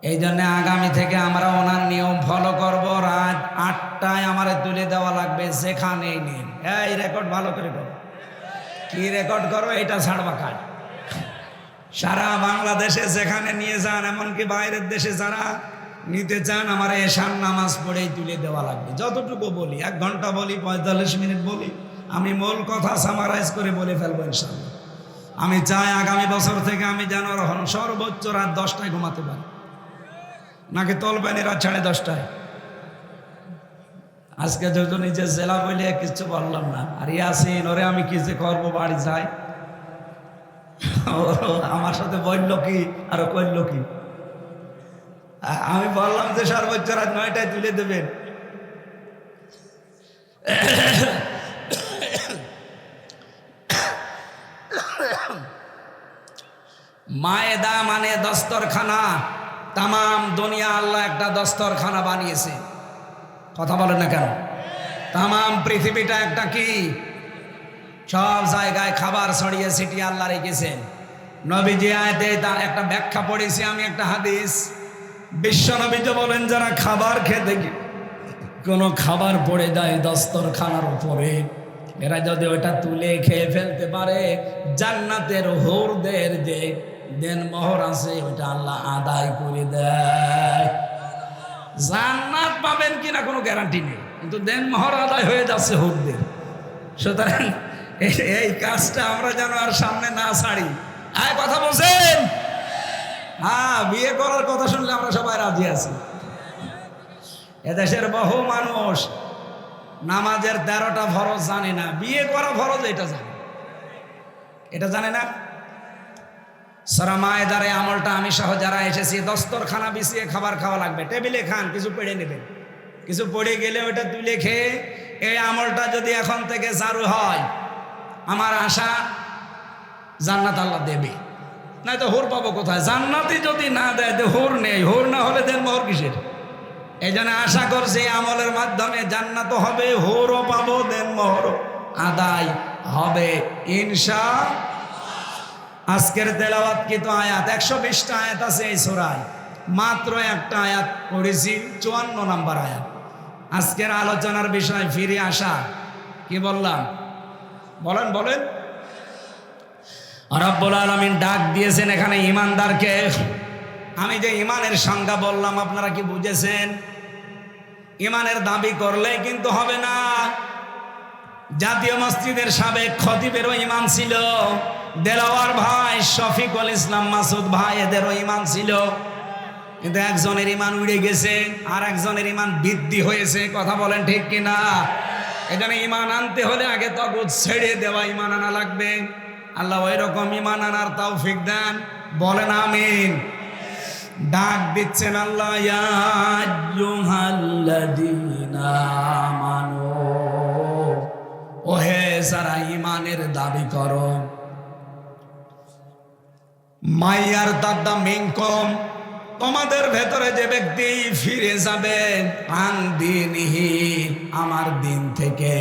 এই জন্য আগামী থেকে আমরা ওনার নিয়ম ফলো করব। রাত 8টায় আমারে তুলে দেওয়া লাগবে, যেখানেই নিন। এই রেকর্ড ভালো করে করো। কি রেকর্ড করো? এটা ছাড়বা কাজ। সারা বাংলাদেশে যেখানে নিয়ে যান, এমনকি বাইরের দেশে যারা নিতে চান, আমার এশার নামাজ পড়েই তুলে দেওয়া লাগবে। যতটুকু বলি, 1 ঘন্টা বলি, 45 মিনিট বলি, আমি মূল কথা সামারাইজ করে বলে ফেলবো ইনশাআল্লাহ। আমি চাই আগামী বছর থেকে আমি যেন সর্বোচ্চ রাত 10টায় ঘুমাতে পারি। নাকি তলবেন রাত 10:30টায়? আজকে যেহেতু নিজের জেলা বলে কিছু বললাম না। আর ইয়াসিন ওরে আমি কি যে করবো, বাড়ি যাই, আমার সাথে বলল কি আর কইল কি। আমি বললাম যে সর্বোচ্চ রাত 9টায় তুলে দেবেন। মায়েদা মানে দস্তরখানা। তামাম দুনিয়া আল্লাহ একটা দস্তরখানা বানিয়েছে। কথা বলেন না কেন? তামাম পৃথিবীটা একটা কি, সব জায়গায় খাবার ছড়িয়ে ছিটিয়ে আল্লাহ রেখেছেন। নবীজি আয়াতে তার একটা ব্যাখ্যা পড়েছি আমি, একটা হাদিস। বিশ্ব নবীজি বলেন, যারা খাবার খেতে কোনো খাবার পড়ে যায় দস্তরখানার উপরে, এরা যদি ওটা তুলে খেয়ে ফেলতে পারে, জান্নাতের হুরদের যে দেনমোহর আছে ওটা আল্লাহ আদায় করে দেয়। জান্নাত পাবেন কিনা কোনো গ্যারান্টি নেই, কিন্তু দেনমোহর আদায় হয়ে যাচ্ছে হুরদের। সুতরাং এই কাজটা আমরা যেন আর সামনে না ছাড়ি। কথা বলছেন? হ্যাঁ, বিয়ে করার কথা শুনলে আমরা সবাই রাজি আছি। এদেশের বহু মানুষ নামাজের 13টা ফরজ জানে না, বিয়ে করা ফরজ এটা জানে। এটা জানে না। সূরা মায়েদার এই আমলটা আমি সহ যারা এসেছি, দস্তরখানা বিছিয়ে খাবার খাওয়া লাগবে। টেবিলে খান, কিছু পেড়ে নেবেন, কিছু পড়ে গেলে ওটা তুলে খেয়ে, এই আমলটা যদি এখন থেকে চালু হয়, আমার আশা জান্নাত আল্লাহ দেবে। নাই তো হুর পাবো কোথায়? জান্নাতই যদি না দেয়, হুর নেই। হুর না হলে দেন মোহর কিসের? এই জন্য আশা করছি আমলের মাধ্যমে জান্নাত হবে, হুরও পাবো, দেন মোহর আদায় হবে ইনশাআল্লাহ। আজকের তেলাওয়াতকৃত আয়াত 120টা আয়াত আছে এই সূরায়, মাত্র একটা আয়াত পড়েছি, 54 নম্বর আয়াত। আজকের আলোচনার বিষয় ফিরে আসা। কি বললাম? বলেন বলেন। রব্বুল আলামিন ডাক দিয়েছেন এখানে ঈমানদারকে। আমি যে ঈমানের সংজ্ঞা বললাম, আপনারা কি বুঝেছেন? ঈমানের দাবি করলে কিন্তু হবে না। জাতীয় মসজিদের সাবেক খতিবেরও ঈমান ছিল, দেলাওয়ার ভাই শফিকুল ইসলাম মাসুদ ভাই এদেরও ঈমান ছিল, কিন্তু একজনের ঈমান উড়ে গেছে আর একজনের ঈমান বৃদ্ধি হয়েছে। কথা বলেন ঠিক কিনা? এখানে ঈমান আনতে হলে আগে তাগুত ছেড়ে দেওয়া ঈমান আনা লাগবে। আল্লাহ ওই রকম ঈমান আনার তৌফিক দেন, বলেন আমিন। ডাক দিচ্ছেন আল্লাহ, ইয়া আইয়ুহাল্লাযীনা আমানু, ওহে যারা ঈমানের দাবি করো, মাইয়ার তাদ্দা মিনকুম, তোমাদের ভেতরে যে ব্যক্তি ফিরে যাবে, আন দীনিহি, আমার দিন থেকে,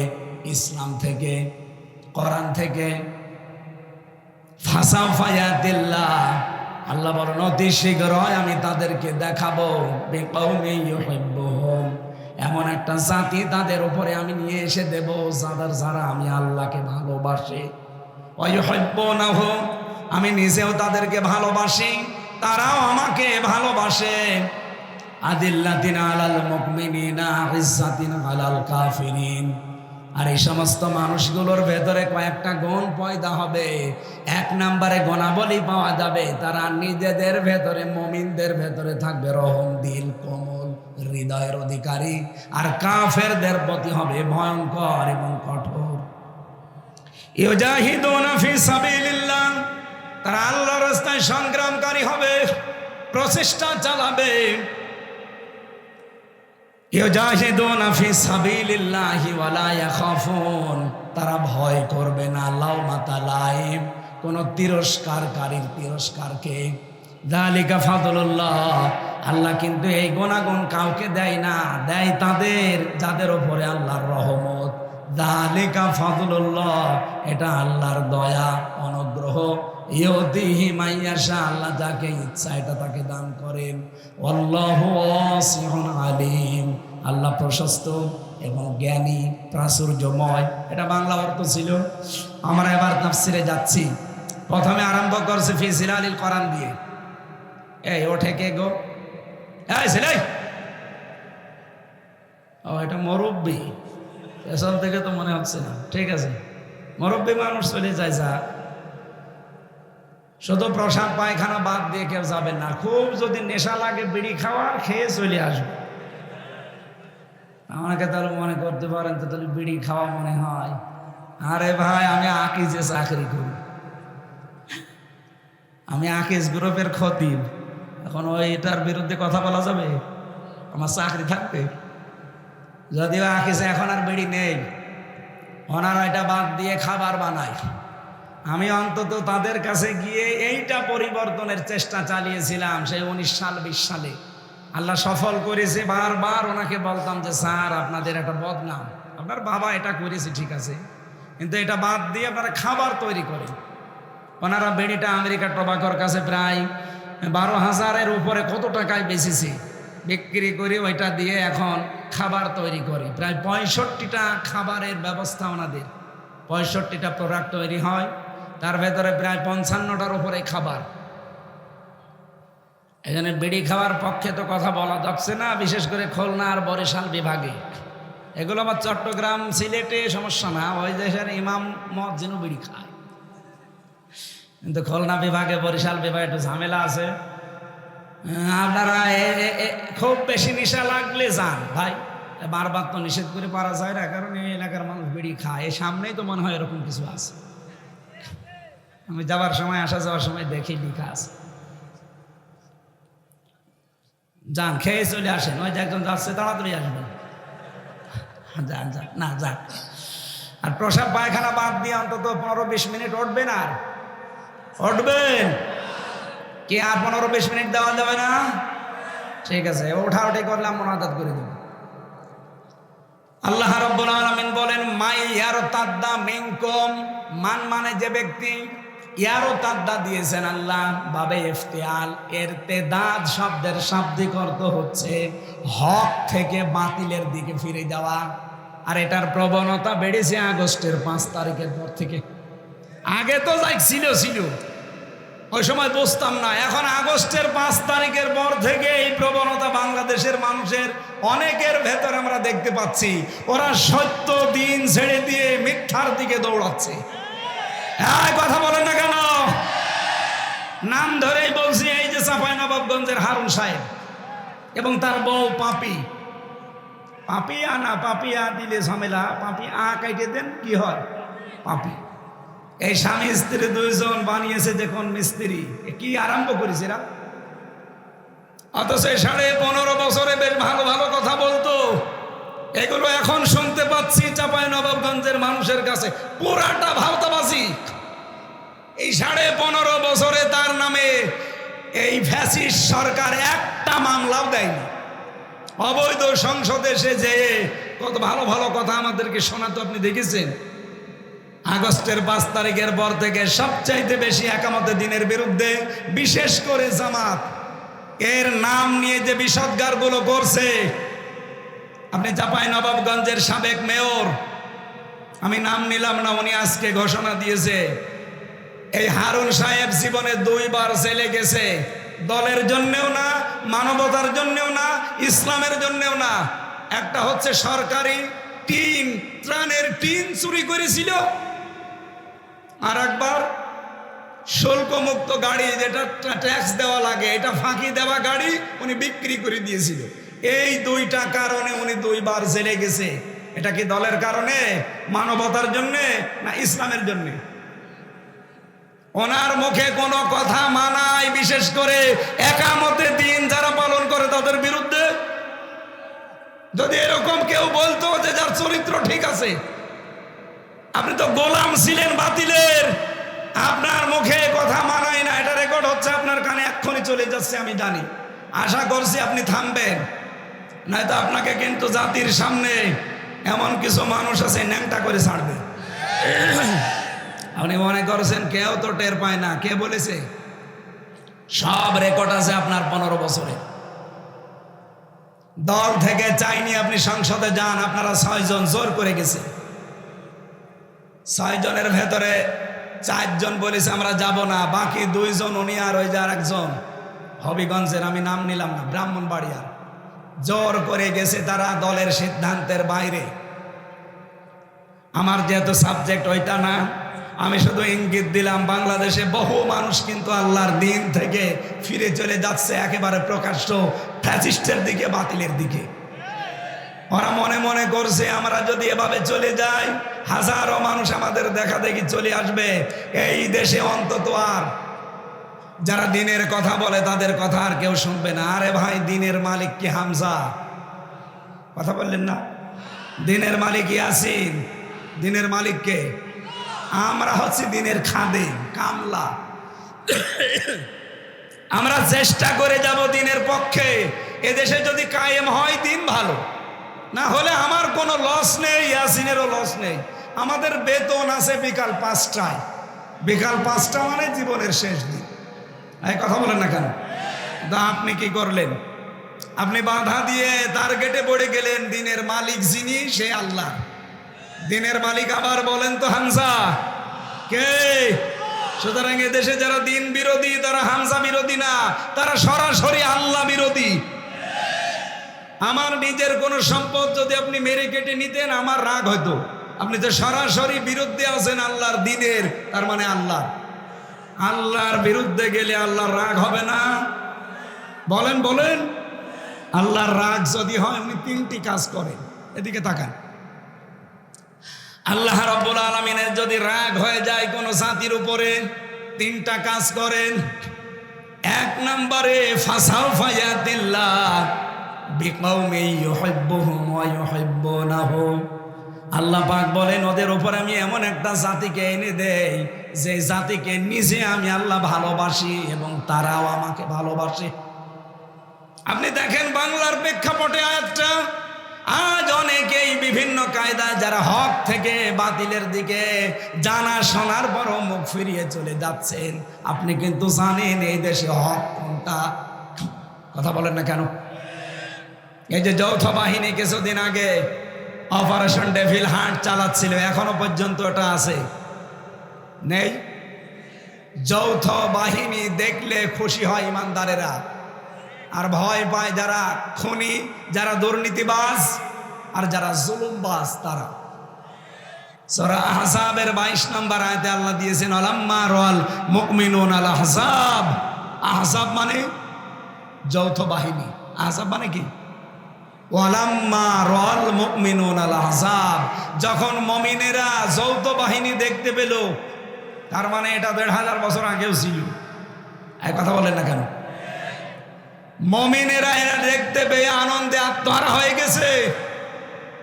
ইসলাম থেকে, কোরআন থেকে, ফাসাউফা ইয়াতিল্লাহ, আল্লাহ বলেন অতি শীঘ্রই আমি তাদেরকে দেখাবো, বিকৌমি ইউহিব্বুহুম, এমন একটা জাতি তাদের উপরে আমি নিয়ে এসে দেব যারা আমি আল্লাহকে ভালোবাসে, ওয়া ইউহিব্বুনাহু, আমি নিজেও তাদেরকে ভালোবাসি, তারাও আমাকে ভালোবাসে। আদিল্লাতিন আলাল মুমিনিনা ইজ্জাতিন আলাল কাফিরিন, আর এই সমস্ত মানুষগুলোর ভেতরে কয়েকটা গুণ পয়দা হবে। এক নম্বরে গুণাবলী পাওয়া যাবে, তারা নিজেদের ভেতরে, মুমিনদের ভেতরে থাকবে রহম দিল, কোমল হৃদয়ের অধিকারী। আর কাফেরদের প্রতি হবে ভয়ঙ্কর এবং কঠোর। ইউজাহিদুনা ফি সাবিলিল্লাহ, তারা আল্লাহর রাস্তায় সংগ্রামকারী হবে, প্রচেষ্টা চালাবে। ইউজাহিদুনা ফি সাবিলিল্লাহি ওয়া লা ইয়াখাফুন, তারা ভয় করবে না লাউমাতা লাইম, কোন তিরস্কারকারীর তিরস্কারকে। যালিকা ফাদলুল্লাহ, আল্লাহ কিন্তু এই গুণাগুণ কাউকে দেয় না, দেয় তাদের যাদের উপরে আল্লাহর রহমত। যালিকা ফাদলুল্লাহ, এটা আল্লাহর দয়া অনুগ্রহ। ইউতিহি মাইয়াশা, আল্লাহ যাকে ইচ্ছা এটা তাকে দান করেন। আল্লাহু ওয়াসিউন আলিম, আল্লাহ প্রশস্ত এবং জ্ঞানী, প্রাচুর্যময়। এটা বাংলা অর্থ ছিল। আমরা এবার তাফসিরে যাচ্ছি। প্রথমে আরম্ভ করছে ফি জিলালিল কোরআন দিয়ে। এই ওঠে কে গো? এই ছেলে, ও এটা মুরব্বি, এসব থেকে তো মনে হচ্ছে না। ঠিক আছে, মুরব্বি মানুষ চলে যায়। যা, শুধু প্রসাদ পায়খানা বাদ দিয়ে কেউ যাবেন না। খুব যদি নেশা লাগে বিড়ি খাওয়া, খেয়ে চলে আসবে। আমাকে তাহলে মনে করতে পারেন তো তাহলে বিড়ি খাওয়া মনে হয়। আরে ভাই, আমি আকিজে চাকরি করি, আমি আকিজ গ্রুপের খতিব। এখন ওইটার বিরুদ্ধে কথা বলা যাবে? আমার চাকরি থাকবে? যদিও আকিজে এখন আর বিড়ি নেই, ওনারা এটা বাদ দিয়ে খাবার বানায়। আমি অন্তত তাদের কাছে গিয়ে এইটা পরিবর্তনের চেষ্টা চালিয়েছিলাম সেই 19 সাল 20 সালে। আল্লাহ সফল করেছে। বারবার ওনাকে বলতাম যে স্যার, আপনাদের একটা বদনাম, আপনার বাবা এটা করেছে ঠিক আছে, কিন্তু এটা বাদ দিয়ে আপনারা খাবার তৈরি করেন। ওনারা বেড়িটা আমেরিকার টোবাকোর কাছে প্রায় 12,000-এর উপরে কত টাকায় বেচেছে, বিক্রি করে ওইটা দিয়ে এখন খাবার তৈরি করে। প্রায় 65টা খাবারের ব্যবস্থা ওনাদের, 65টা প্রোডাক্ট তৈরি হয়, তার ভেতরে প্রায় 55টার উপরে খাবার। এখানে বিড়ি খাওয়ার পক্ষে তো কথা বলা যাচ্ছে না, বিশেষ করে খুলনা আর বরিশাল বিভাগে। এগুলো আবার চট্টগ্রাম, সিলেটে সমস্যা না, ওই দেশের ইমাম মুয়াজ্জিনও বিড়ি খায়। কিন্তু খুলনা বিভাগে, বরিশাল বিভাগে একটু ঝামেলা আছে। আপনারা খুব বেশি নেশা লাগলে যান ভাই, বারবার তো নিষেধ করে পারা যায় না, কারণ এই এলাকার মানুষ বিড়ি খায়। এই সামনেই তো মনে হয় এরকম কিছু আছে। আমি যাওয়ার সময়, আসা যাওয়ার সময় দেখি লেখা আছে। যান, খেয়ে চলে আসেন। ওই যে একজন যাচ্ছে, তাড়াতাড়ি আসবেন। যান যান, না যান। আর প্রসাব পায়খানা বাদ দিয়ে অন্তত 15-20 মিনিট উঠবেন। আর উঠবেন কি? আর 15-20 মিনিট দেওয়া যাবে না? ঠিক আছে, ওঠাউঠি করলাম, মোনাজাত করে দেব। আল্লাহ রাব্বুল আলামিন বলেন, মাই ইয়ারতাদ্দা মিনকুম, মান মানে যে ব্যক্তি, ইয়ারতাদ্দা দিয়েছেন আল্লাহ বাবে ইফতিয়াল, ইরতিদাদ শব্দের শাব্দিক অর্থ হচ্ছে হক থেকে বাতিলের দিকে ফিরে যাওয়া। আর এটার প্রবণতা বেড়েছে আগস্টের 5 তারিখের পর থেকে। আগে তো যাই ছিল, ওই সময় বুঝতাম না। এখন আগস্টের 5 তারিখের পর থেকে এই প্রবণতা বাংলাদেশের মানুষের অনেকের ভেতর আমরা দেখতে পাচ্ছি। ওরা সত্য দিন ছেড়ে দিয়ে মিথ্যার দিকে দৌড়াচ্ছে। কথা বলেন না কেন? নাম ধরেই বলছি, এই যে চাঁপাইনবাবগঞ্জের হারুন সাহেব এবং তার বউ পাপি। পাপিয়া না, পাপিয়া দিলে ঝামেলা, পাপি আ কাইটে দেন, কি হয়? পাপি। এই স্বামী স্ত্রী দুইজন বানিয়েছে দেখুন মিস্ত্রি। কি আরম্ভ করেছে এরা? অথচ 15.5 বছরে বেশ ভালো ভালো কথা বলতো। এগুলো এখন শুনতে পাচ্ছি চাঁপাইনবাবগঞ্জের মানুষের কাছে পুরাটা ভাওতাবাজি। এই 15.5 বছরে তার নামে এই ফ্যাসিস্ট সরকার একটা মামলাও দেয়নি। অবৈধ সংসদে এসে যে কত ভালো ভালো কথা আমাদেরকে শোনাতো, আপনি দেখেছেন? আগস্টের 5 তারিখের পর থেকে সবচাইতে বেশি একামতে দিনের বিরুদ্ধে, বিশেষ করে জামাত এর নাম নিয়ে যে বিষোদ্গারগুলো করছে। আপনি চাঁপাইনবাবগঞ্জের সাবেক মেয়র, আমি নাম নিলাম না, উনি আজকে ঘোষণা দিয়েছে এই হারুন সাহেব জীবনে 2 বার জেলে গেছে। দলের জন্যেও না, মানবতার জন্যেও না, ইসলামের জন্যেও না। একটা হচ্ছে সরকারি টিন, ত্রাণের টিন চুরি করেছিল, আর একবার শুল্কমুক্ত গাড়ি, যেটা ট্যাক্স দেওয়া লাগে, এটা ফাঁকি দেওয়া গাড়ি উনি বিক্রি করে দিয়েছিল। এই দুইটা কারণে উনি দুইবার জেলে গেছে। এটা কি দলের কারণে, মানবতার জন্যে, না ইসলামের জন্যে? ওনার মুখে কোনো কথা মানায়, বিশেষ করে একামতে দিন যারা পালন করে তাদের বিরুদ্ধে। যদি এরকম কেউ বলতো যে যার চরিত্র ঠিক আছে, আপনি তো গোলাম ছিলেন বাতিলের, আপনার মুখে কথা মানায় না, এটা রেকর্ড হচ্ছে আপনার কানে, এক্ষুনি চলে যাচ্ছে আমি জানি। আশা করছি আপনি থামবেন, নয়তো আপনাকে কিন্তু জাতির সামনে এমন কিছু মানুষ আছে ন্যাংটা করে ছাড়বে। আপনি মনে করছেন কেউ তো টের পায় না? কে বলেছে? সব রেকর্ড আছে আপনার 15 বছরে। দল থেকে চাইনি আপনি সংসদে যান, আপনারা 6 জন জোর করে গেছে। 6 জনের ভেতরে 4 জন বলেছে আমরা যাব না, বাকি 2 জন উনি আর ওই যে আরেকজন হবিগঞ্জের, আমি নাম নিলাম না, ব্রাহ্মণবাড়িয়ার, জোর করে গেছে তারা দলের সিদ্ধান্তের বাইরে। আমার যেহেতু সাবজেক্ট ওইটা না, আমি শুধু ইঙ্গিত দিলাম বাংলাদেশে বহু মানুষ কিন্তু আল্লাহর দিন থেকে ফিরে চলে যাচ্ছে একেবারে প্রকাশ্য ফ্যাসিস্টের দিকে, বাতিলের দিকে। ওরা মনে মনে করছে আমরা যদি এভাবে চলে যাই, হাজারো মানুষ আমাদের দেখা দেখি চলে আসবে, এই দেশে অন্তত আর যারা দিনের কথা বলে তাদের কথা আর কেউ শুনবে না। আরে ভাই, দিনের মালিক কি হামজা? কথা বললেন না? দিনের মালিক ইয়াসিন, দিনের মালিককে আমরা হচ্ছে দিনের খাদেম, কামলা। আমরা চেষ্টা করে যাব দিনের পক্ষে। এদেশে যদি কায়েম হয় দিন ভালো, না হলে আমার কোনো লস নেই, ইয়াসিনেরও লস নেই। আমাদের বেতন আছে বিকাল 5টায়। বিকাল 5টা মানে জীবনের শেষ দিন। এই কথা বলেন না কেন? তা আপনি কি করলেন? আপনি বাধা দিয়ে টার্গেটে পড়ে গেলেন। দিনের মালিক যিনি, সে আল্লাহ। দিনের মালিক আবার বলেন তো হামজা কে? সুতরাং এদেশে যারা দিন বিরোধী তারা হামজা বিরোধী না, তারা সরাসরি আল্লাহ বিরোধী। আমার নিজের কোনো সম্পদ যদি আপনি মেরে কেটে নিতেন আমার রাগ হতো। আপনি তো সরাসরি বিরুদ্ধে আছেন আল্লাহর দিনের, তার মানে আল্লাহর বিরুদ্ধে গেলে আল্লাহর রাগ হবে না? বলেন বলেন। আল্লাহর রাগ যদি হয়, উনি 3টি কাজ করেন। এদিকে তাকান। আল্লাহ রাব্বুল আলামিনের যদি রাগ হয়ে যায় কোন জাতির উপরে, 3টা কাজ করেন। 1 নম্বরে ফাসাউফা ইয়াতিল্লাহ বিকওমি ইউহিব্বুহুম ওয়া ইউহিব্বুনাহু। আল্লাহ পাক বলেন ওদের উপর আমি এমন একটা জাতিকে এনে দেই যে জাতিকে নিজে আমি আল্লাহ ভালোবাসি এবং তারাও আমাকে ভালোবাসে। আপনি দেখেন বাংলার প্রেক্ষাপটে আয়াতটা, আজ অনেকেই বিভিন্ন কায়দায় যারা হক থেকে বাতিলের দিকে জানা শোনার পরও মুখ ফিরিয়ে চলে যাচ্ছেন। আপনি কিন্তু জানেন এই দেশে হক কোনটা? কথা বলেন না কেন? এই যে যৌথ বাহিনী কিছুদিন আগে অপারেশন ডেভিল হান্ট চালাচ্ছিল, এখনো পর্যন্ত ওটা আছে নেই? যৌথ বাহিনী দেখলে খুশি হয় ইমানদারেরা, আর ভয় পায় যারা খুনি, যারা দুর্নীতিবাজ, আর যারা জুলুমবাজ তারা। সূরা আহজাবের 22 নম্বর আয়াতে আল্লাহ দিয়েছেন আলাম্মা রাল মুমিনুনা আল আহজাব। আহজাব মানে যৌথ বাহিনী। আহজাব মানে কি? ওয়ালাম্মা রাল মুমিনুনা আল আহজাব, যখন মুমিনেরা যৌথ বাহিনী দেখতে পেল, তার মানে এটা 1500 বছর আগেও ছিল। এই কথা বলেন না কেন? মুমিনেরা এরা দেখতে পেয়ে আনন্দে আত্মহারা হয়ে গেছে,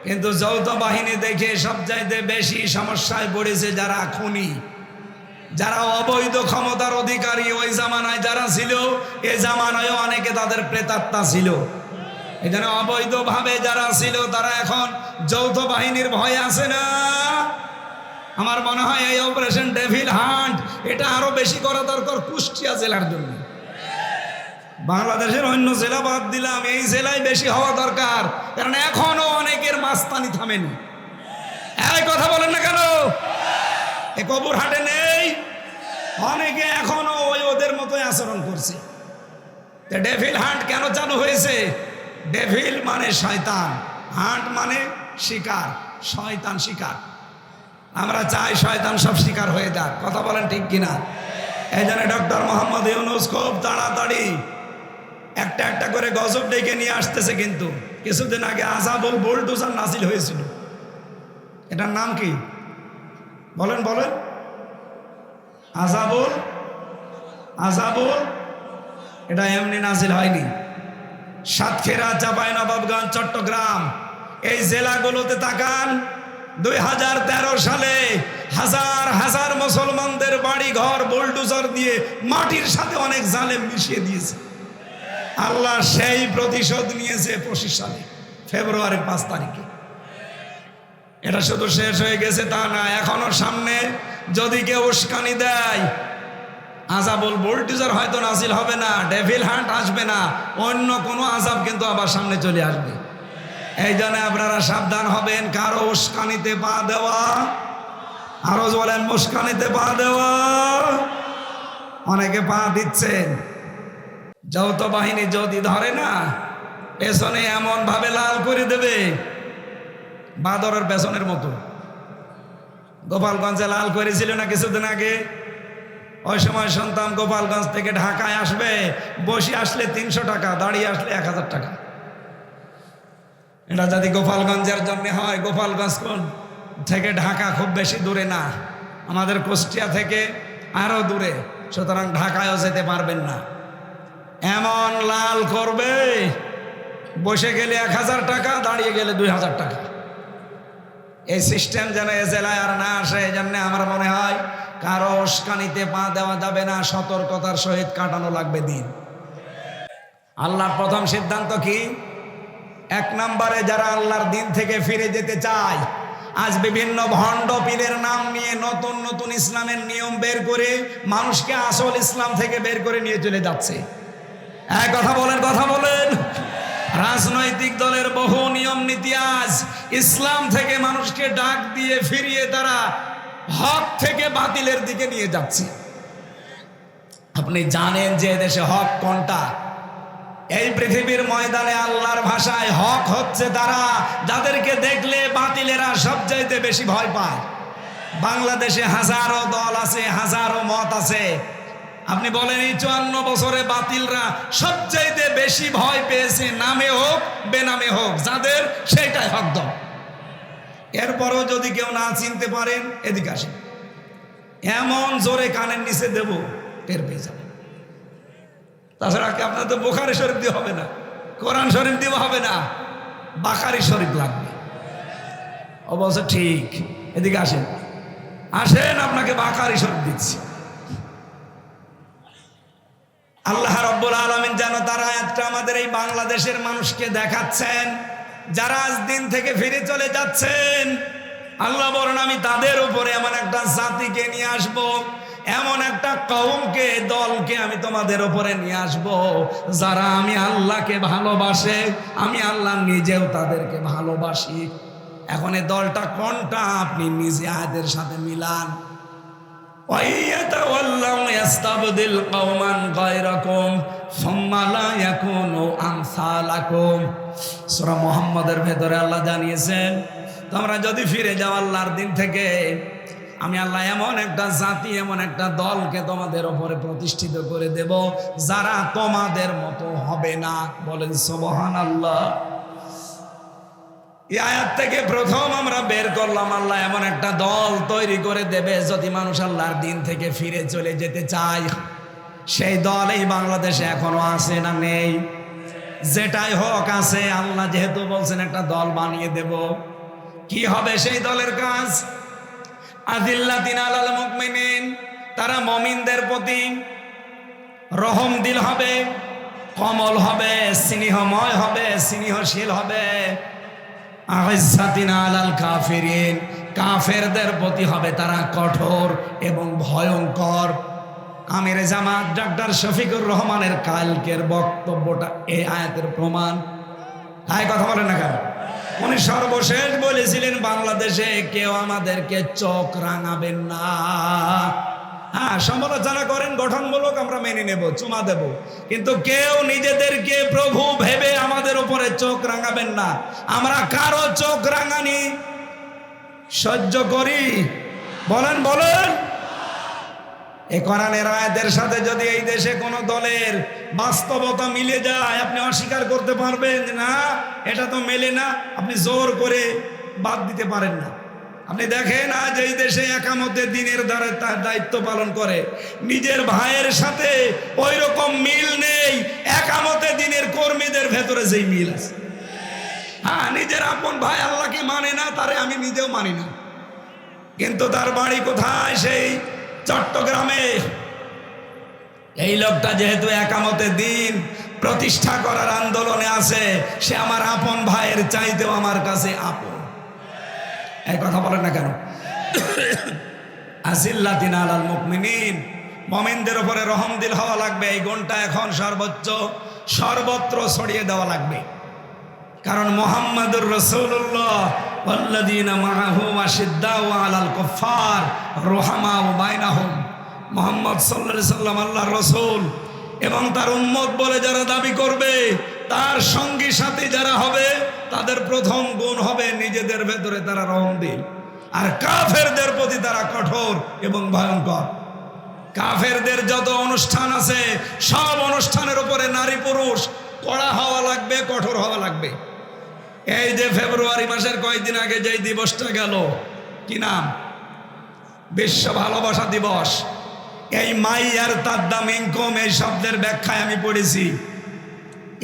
কিন্তু যৌথ বাহিনী দেখে সবচাইতে বেশি সমস্যায় পড়েছে যারা খুনি, যারা অবৈধ ক্ষমতার অধিকারী। ওই জামানায় যারা ছিল, এ জামানায়ও অনেকে তাদের প্রেতাত্মা ছিল। এখানে অবৈধভাবে যারা ছিল তারা এখন যৌথ বাহিনীর ভয়ে আছে না? আমার মনে হয় এই অপারেশন ডেভিল হান্ট এটা আরো বেশি করা দরকার কুষ্টিয়া জেলার জন্য। বাংলাদেশের অন্য জেলা বাদ দিলাম, এই জেলায় বেশি হওয়া দরকার, কারণ এখনো অনেকের মাস্তানি থামেনি। এই কথা বলেন না কেন? এ কবর হাটে নেই, অনেকে এখনো ওই ওদের মতোই আচরণ করছে। ডেভিল হান্ট কেন চালু হয়েছে? ডেভিল মানে শয়তান, হান্ট মানে শিকার। শয়তান শিকার। আমরা চাই শয়তান সব শিকার হয়ে যাক, কথা বলেন ঠিক কিনা? এই জন্য ডক্টর মোহাম্মদ ইউনূস খুব তাড়াতাড়ি একটা একটা করে গজব ডেকে নিয়ে আসতেছে। কিন্তু কিছুদিন আগে আযাবুল বুলডোজার নাজিল হয়েছিল। এটার নাম কি বলেন বলেন? আযাবুল এটা এমনি নাজিল হয়নি। সাতক্ষীরা, চাঁপাইনবাবগঞ্জ, চট্টগ্রাম এই জেলাগুলোতে তাকান, 2013 সালে হাজার হাজার মুসলমানদের বাড়ি ঘর বুলডোজার দিয়ে মাটির সাথে অনেক জালেম মিশিয়ে দিয়েছে। আল্লাহ সেই প্রতিশোধ নিয়েছে 25 সালে ফেব্রুয়ারির 5 তারিখে। এটা শুধু শেষ হয়ে গেছে তা না, এখনো সামনে যদি কেউ উস্কানি দেয়, আযাবুল বুলডোজার হয়তো নাজিল হবে না, ডেভিল হান্ট আসবে না, অন্য কোনো আযাব কিন্তু আবার সামনে চলে আসবে। এই জন্য আপনারা সাবধান হবেন, কারো উস্কানিতে পা দেওয়া, আরো বলেন উস্কানিতে পা দেওয়া। অনেকে পা দিচ্ছেন। যৌথ বাহিনী যদি ধরে না, পেছনে এমন ভাবে লাল করে দেবে বাদরের পেছনের মতো। গোপালগঞ্জে লাল করেছিল না কিছুদিন আগে? ওই সময় শুনতাম গোপালগঞ্জ থেকে ঢাকায় আসবে, বসে আসলে 300 টাকা, দাঁড়িয়ে আসলে 1000 টাকা। এটা যদি গোপালগঞ্জের জন্য হয়, গোপালগঞ্জ থেকে ঢাকা খুব বেশি দূরে না, আমাদের কুষ্টিয়া থেকে আরো দূরে, সুতরাং ঢাকায়ও যেতে পারবেন না। এমন লাল করবে, বসে গেলে 1000 টাকা, দাঁড়িয়ে গেলে 2000 টাকা। এই সিস্টেম যেন এ জেলায় আর না আসে। এই জন্য আমার মনে হয় কারো উস্কানিতে পা দেওয়া যাবে না, সতর্কতার সহিত কাটানো লাগবে দিন। আল্লাহর প্রথম সিদ্ধান্ত কি? 1 নম্বরে যারা আল্লাহর দিন থেকে ফিরে যেতে চায়, আজ বিভিন্ন ভণ্ড পীরের নাম নিয়ে নতুন নতুন ইসলামের নিয়ম বের করে মানুষকে আসল ইসলাম থেকে বের করে নিয়ে চলে যাচ্ছে। কথা বলেন। রাজনৈতিক দলের বহু নিয়ম নীতি আজ ইসলাম থেকে মানুষকে ডাক দিয়ে ফিরিয়ে তারা হক থেকে বাতিলের দিকে নিয়ে যাচ্ছে। আপনি জানেন যে দেশে হক কোনটা? এই পৃথিবীর ময়দানে আল্লাহর ভাষায় হক হচ্ছে তারা যাদেরকে দেখলে বাতিলেরা সবচাইতে বেশি ভয় পায়। বাংলাদেশে হাজারো দল আছে, হাজারো মত আছে। আপনি বলেন এই 54 বছরে বাতিলরা সবচাইতে বেশি ভয় পেয়েছে, নামে হোক বেনামে হোক, যাদের সেটাই হক দল। এরপরও যদি কেউ না চিনতে পারেন, এদিকে আসেন, এমন জোরে কানের নিচে দেব টের পেয়ে যাবেন। তাছাড়া কি আপনার তো বুখারী শরীফ দিয়ে হবে না, কোরআন শরীফ দিয়ে হবে না, বাকারি শরীফ লাগবে। অবশ্য ঠিক, এদিকে আসেন, আপনাকে বাকারি শরীফ দিচ্ছি। আল্লাহ রাব্বুল আলামিন যেন তার আয়াতটা আমাদের এই বাংলাদেশের মানুষকে দেখাচ্ছেন, যারা আজ দিন থেকে ফিরে চলে যাচ্ছেন। আল্লাহ বলেন, আমি তাদের উপরে এমন একটা জাতিকে নিয়ে আসব, এমন একটা কওমকে, দলকে আমি তোমাদের উপরে নিয়ে আসব, যারা আমি আল্লাহকে ভালোবাসে, আমি আল্লাহ নিজেও তাদেরকে ভালোবাসি। এখন এই দলটা কোনটা আপনি নিজে আয়াতের সাথে মিলান। সূরা মুহাম্মাদের ভেতরে আল্লাহ জানিয়েছেন, তোমরা যদি ফিরে যাও আল্লাহর দিন থেকে, আমি আল্লাহ এমন একটা জাতি, এমন একটা দলকে তোমাদের উপরে প্রতিষ্ঠিত করে দেব, যারা তোমাদের মতো হবে না। বলেন সুবহানাল্লাহ। এই আয়াত থেকে প্রথম আমরা বের করলাম, আল্লাহ এমন একটা দল তৈরি করে দেবে যদি মানুষ আল্লাহর দিন থেকে ফিরে চলে যেতে চায়। সেই দল এই বাংলাদেশে এখনো আছে না নেই? যেটাই হোক আছে। আল্লাহ যেহেতু বলছেন একটা দল বানিয়ে দেব, কি হবে সেই দলের কাজ? আযিল্লাতিন আলাল মুমিনিন, তারা মুমিনদের প্রতি রহম দিল হবে, কমল হবে, স্নেহময় হবে, স্নেহশীল হবে। আইজ্জাতিন আলাল কাফিরিন, কাফেরদের প্রতি হবে তারা কঠোর এবং ভয়ঙ্কর। আমিরে জামাত ডক্টর শফিকুর রহমানের কালকের বক্তব্যটা এই আয়াতের প্রমাণ। তাই কথা বলেন না কেন? উনি সর্বশেষ বলেছিলেন, বাংলাদেশে কেউ আমাদেরকে চোখ রাঙাবেন না। হ্যাঁ, সমালোচনা করেন গঠনমূলক, আমরা মেনে নেব, চুমা দেব, কিন্তু কেউ নিজেদেরকে প্রভু ভেবে আমাদের উপরে চোখ রাঙাবেন না। আমরা কারো চোখ রাঙানি, সহ্য করি? বলেন বলেন। এই কোরআনের আয়াতের সাথে যদি এই দেশে কোন দলের বাস্তবতা মিলে যায়, আপনি অস্বীকার করতে পারবেন যে না এটা তো মেলে না? আপনি জোর করে বাদ দিতে পারেন না। আপনি দেখেন আজ এই দেশে একামতে দিনের দ্বারা তার দায়িত্ব পালন করে নিজের ভাইয়ের সাথে ওই রকম মিল নেই একামতে দিনের কর্মীদের ভেতরে যেই মিল আছে। হ্যাঁ, নিজের আপন ভাই আল্লাহকে মানে না, তারে আমি নিজেও মানি না, কিন্তু তার বাড়ি কোথায়? সেই চট্টগ্রামে। এই লোকটা যেহেতু একামতে দিন প্রতিষ্ঠা করার আন্দোলনে আছে, সে আমার আপন ভাইয়ের চাইতেও আমার কাছে আপন। এই কথা বলেন না কেন? আজিল্লাতিন আলাল মুমিনিন, মুমিনদের উপরে রহমদিল হওয়া লাগবে। এই গুণটা এখন সর্বত্র ছড়িয়ে দেওয়া লাগবে। কারণ মুহাম্মাদুর রাসূলুল্লাহ ওয়াল্লাযীনা মাআহু আশিদ্দাউ আলাল কুফফার রুহামাউ বাইনাহুম, মুহাম্মদ সাল্লাল্লাহু আলাইহি সাল্লাম আল্লাহর রাসূল এবং তার উম্মত বলে যারা দাবি করবে, তার সঙ্গী সাথী যারা হবে, তাদের প্রথম গুণ হবে নিজেদের ভেতরে তারা রহমদিল, আর কাফেরদের প্রতি তারা কঠোর এবং ভয়ঙ্কর। কাফেরদের যত অনুষ্ঠান আছে সব অনুষ্ঠানের উপরে নারী পুরুষ কড়া হওয়া লাগবে, কঠোর হওয়া লাগবে। এই যে ফেব্রুয়ারি মাসের কয়েকদিন আগে যেই দিবসটা গেল, কি নাম? বিশ্ব ভালোবাসা দিবস। এই মাই আর তাদ্দা মিনকুম এই শব্দের ব্যাখ্যায় আমি পড়েছি,